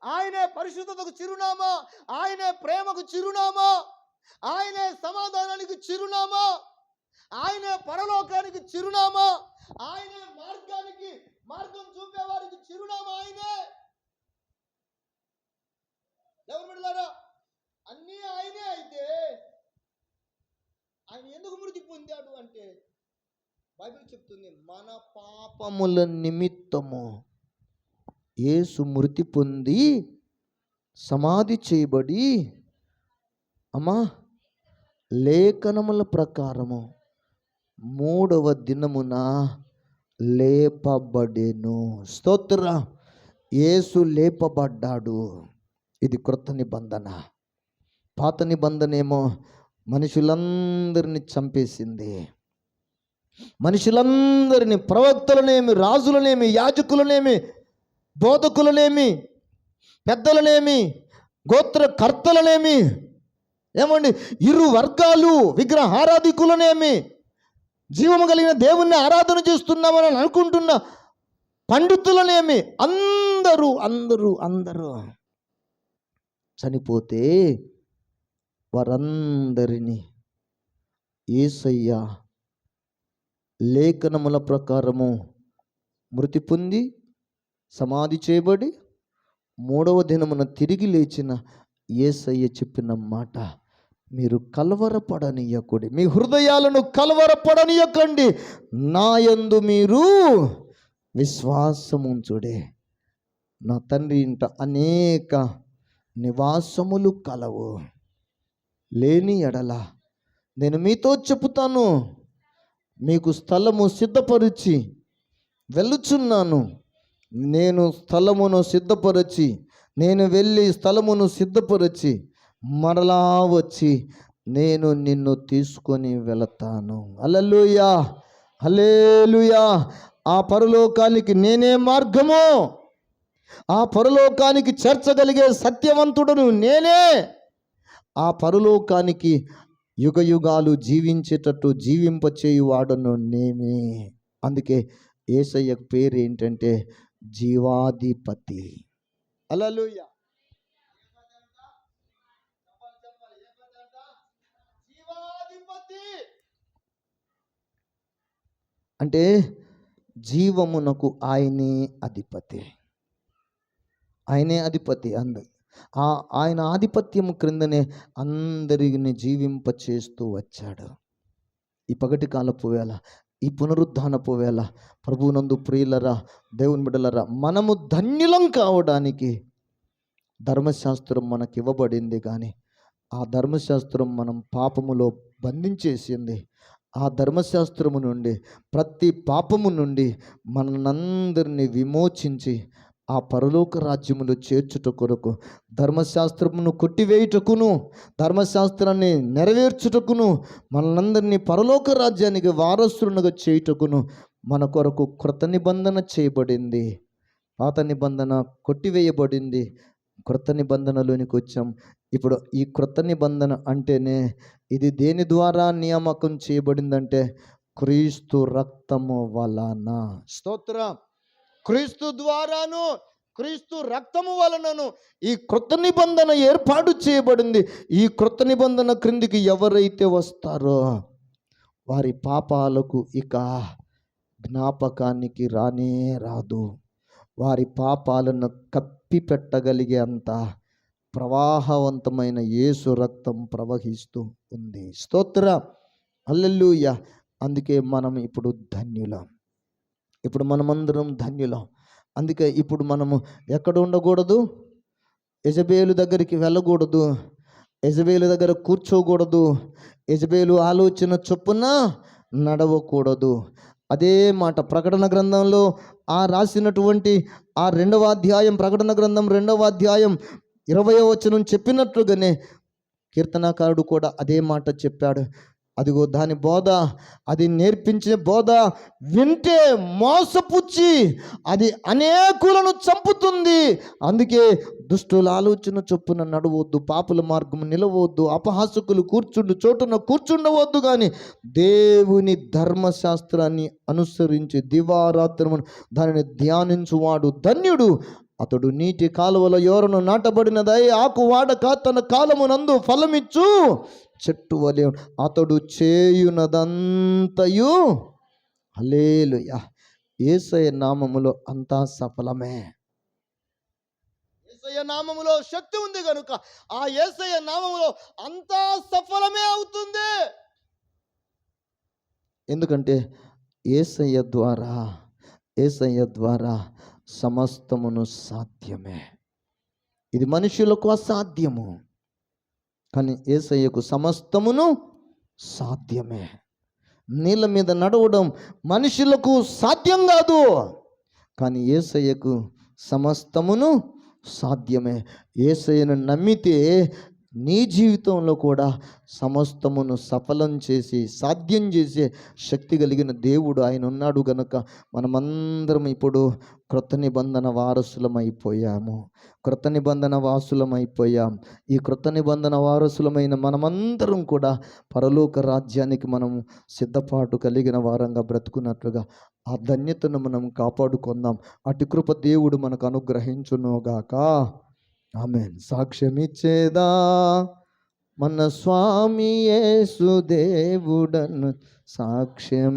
ఆయనే పరిశుద్ధతకు చిరునామా, ఆయనే ప్రేమకు చిరునామా, ఆయనే సమాధానానికి చిరునామా, ఆయనే పరలోకానికి చిరునామా, ఆయనే మార్గం చూపేవారికి చిరునామా. ఆయనే. ఎవరు బిడ్డలారా, అన్నీ ఆయనే. అయితే ఆయన ఎందుకు మృతి పొందాడు అంటే బైబిల్ చెప్తుంది, మన పాపముల నిమిత్తము యేసు మృతి పొంది సమాధి చేయబడి లేఖనముల ప్రకారము 3వ దినమున లేపబడెను. స్తోత్ర. యేసు లేపబడ్డాడు. ఇది క్రొత్త నిబంధన. పాత నిబంధన ఏమో మనుషులందరినీ చంపేసింది. మనుషులందరినీ, ప్రవక్తలనేమి, రాజులనేమి, యాజకులనేమి, బోధకులనేమి, పెద్దలనేమి, గోత్రకర్తలనేమి, ఏమండి ఇరు వర్గాలు, విగ్రహారాధికులనేమి, జీవము కలిగిన దేవుణ్ణి ఆరాధన చేస్తున్నామని అనుకుంటున్న పండితులనేమి, అందరూ చనిపోతే వారందరినీ యేసయ్య లేఖనముల ప్రకారము మృతి పొంది సమాధి చేయబడి 3వ దినమున తిరిగి లేచిన యేసయ్య చెప్పిన మాట, మీరు కలవరపడనీయకుడి, మీ హృదయాలను కలవరపడనీయకండి, నా యందు మీరు విశ్వాసముంచుడే, నా తండ్రి ఇంట అనేక నివాసములు కలవు. లేని ఎడల నేను మీతో చెప్పుతాను, మీకు స్థలము సిద్ధపరిచి వెళ్ళుచున్నాను. నేను స్థలమును సిద్ధపరచి, నేను వెళ్ళి స్థలమును సిద్ధపరచి మరలా వచ్చి నేను నిన్ను తీసుకొని వెళతాను. హల్లెలూయా, హల్లెలూయా. ఆ పరలోకానికి నేనే మార్గము, ఆ పరలోకానికి చేర్చగలిగే సత్యవంతుడను నేనే, ఆ పరలోకానికి యుగ యుగాలు జీవించేటట్టు జీవింపచేయువాడను నేనే. అందుకే యేసయ్య పేరు ఏంటంటే జీవాధిపతి. హల్లెలూయా. జీవాధిపతి అంటే జీవమునకు ఆయనే అధిపతి, ఆయనే అధిపతి. ఆయన ఆధిపత్యము క్రిందనే అందరిని జీవింపచేస్తూ వచ్చాడు. ఈ పగటి కాలపు వేళ, ఈ పునరుద్ధానపు వేళ ప్రభువునందు ప్రియులరా, దేవుని బిడ్డలరా, మనము ధన్యులం కావడానికి ధర్మశాస్త్రం మనకి ఇవ్వబడింది. కానీ ఆ ధర్మశాస్త్రం మనం పాపములో బంధించేసింది. ఆ ధర్మశాస్త్రము నుండి, ప్రతి పాపము నుండి మనందరినీ విమోచించి ఆ పరలోక రాజ్యములో చేర్చుట కొరకు, ధర్మశాస్త్రమును కొట్టివేయుటకును, ధర్మశాస్త్రాన్ని నెరవేర్చుటకును, మనందరినీ పరలోక రాజ్యానికి వారసులుగా చేయుటకును మన కొరకు కృత నిబంధన చేయబడింది. పాత నిబంధన కొట్టివేయబడింది, కృత నిబంధనలోనికి వచ్చాం. ఇప్పుడు ఈ కృత నిబంధన అంటేనే ఇది దేని ద్వారా నియామకం చేయబడిందంటే క్రీస్తు రక్తము వలన. స్తోత్రం. క్రీస్తు ద్వారాను, క్రీస్తు రక్తము వలనను ఈ కృత నిబంధన ఏర్పాటు చేయబడింది. ఈ కృత నిబంధన క్రిందికి ఎవరైతే వస్తారో వారి పాపాలకు ఇక జ్ఞాపకానికి రానే రాదు. వారి పాపాలను కప్పిపెట్టగలిగే అంత ప్రవాహవంతమైన యేసు రక్తం ప్రవహిస్తూ ఉంది. స్తోత్ర, హల్లెలూయా. అందుకే మనం ఇప్పుడు ధన్యులం, ఇప్పుడు మనమందరం ధన్యులం. అందుకే ఇప్పుడు మనము ఎక్కడ ఉండకూడదు? యెజబేలు దగ్గరికి వెళ్ళకూడదు, యెజబేలు దగ్గర కూర్చోకూడదు, యెజబేలు ఆలోచన చొప్పున నడవకూడదు. అదే మాట ప్రకటన గ్రంథంలో రాసినటువంటి ఆ 2వ అధ్యాయం, ప్రకటన గ్రంథం 2వ అధ్యాయం 20వ వచనం చెప్పినట్లుగానే కీర్తనాకారుడు కూడా అదే మాట చెప్పాడు. అదిగో దాని బోధ, అది నేర్పించే బోధ వింటే మోసపుచ్చి అది అనేకులను చంపుతుంది. అందుకే దుష్టుల ఆలోచన చొప్పున నడవద్దు, పాపుల మార్గము నిలవద్దు, అపహాసకులు కూర్చుండు చోటున కూర్చుండవద్దు. కానీ దేవుని ధర్మశాస్త్రాన్ని అనుసరించి దివారాత్రము దానిని ధ్యానించువాడు ధన్యుడు. అతడు నీటి కాలువల యోరను నాటబడినదై ఆకు వాడక తన కాలమునందు ఫలమిచ్చు చెట్టు వలె అతడు చేయునదంతయు. హల్లెలూయా. యేసయ్య నామములో అంతా సఫలమే. యేసయ్య నామములో శక్తి ఉంది కనుక ఆ యేసయ్య నామములో అంతా సఫలమే అవుతుంది. ఎందుకంటే యేసయ్య ద్వారా సమస్తమును సాధ్యమే. ఇది మనుషులకు అసాధ్యము, కానీ యేసయ్యకు సమస్తమును సాధ్యమే. నీళ్ళ మీద నడవడం మనుషులకు సాధ్యం కాదు, కానీ యేసయ్యకు సమస్తమును సాధ్యమే. యేసయ్యను నమ్మితే నీ జీవితంలో కూడా సమస్తమును సఫలం చేసి సాధ్యం చేసే శక్తి కలిగిన దేవుడు ఆయన ఉన్నాడు గనుక మనమందరం ఇప్పుడు క్రొత్త నిబంధన వారసులమైపోయాము, క్రొత్త నిబంధన వాసులమైపోయాం. ఈ క్రొత్త నిబంధన వారసులమైన మనమందరం కూడా పరలోక రాజ్యానికి మనం సిద్ధపాటు కలిగిన వారంగా బ్రతుకున్నట్లుగా ఆ ధన్యతను మనం కాపాడుకుందాం. అటు కృప దేవుడు మనకు అనుగ్రహించునుగాక. ఆమేన్. సాక్ష్యమిచ్చేదా మన స్వామి యేసు దేవుడను, సాక్ష్యం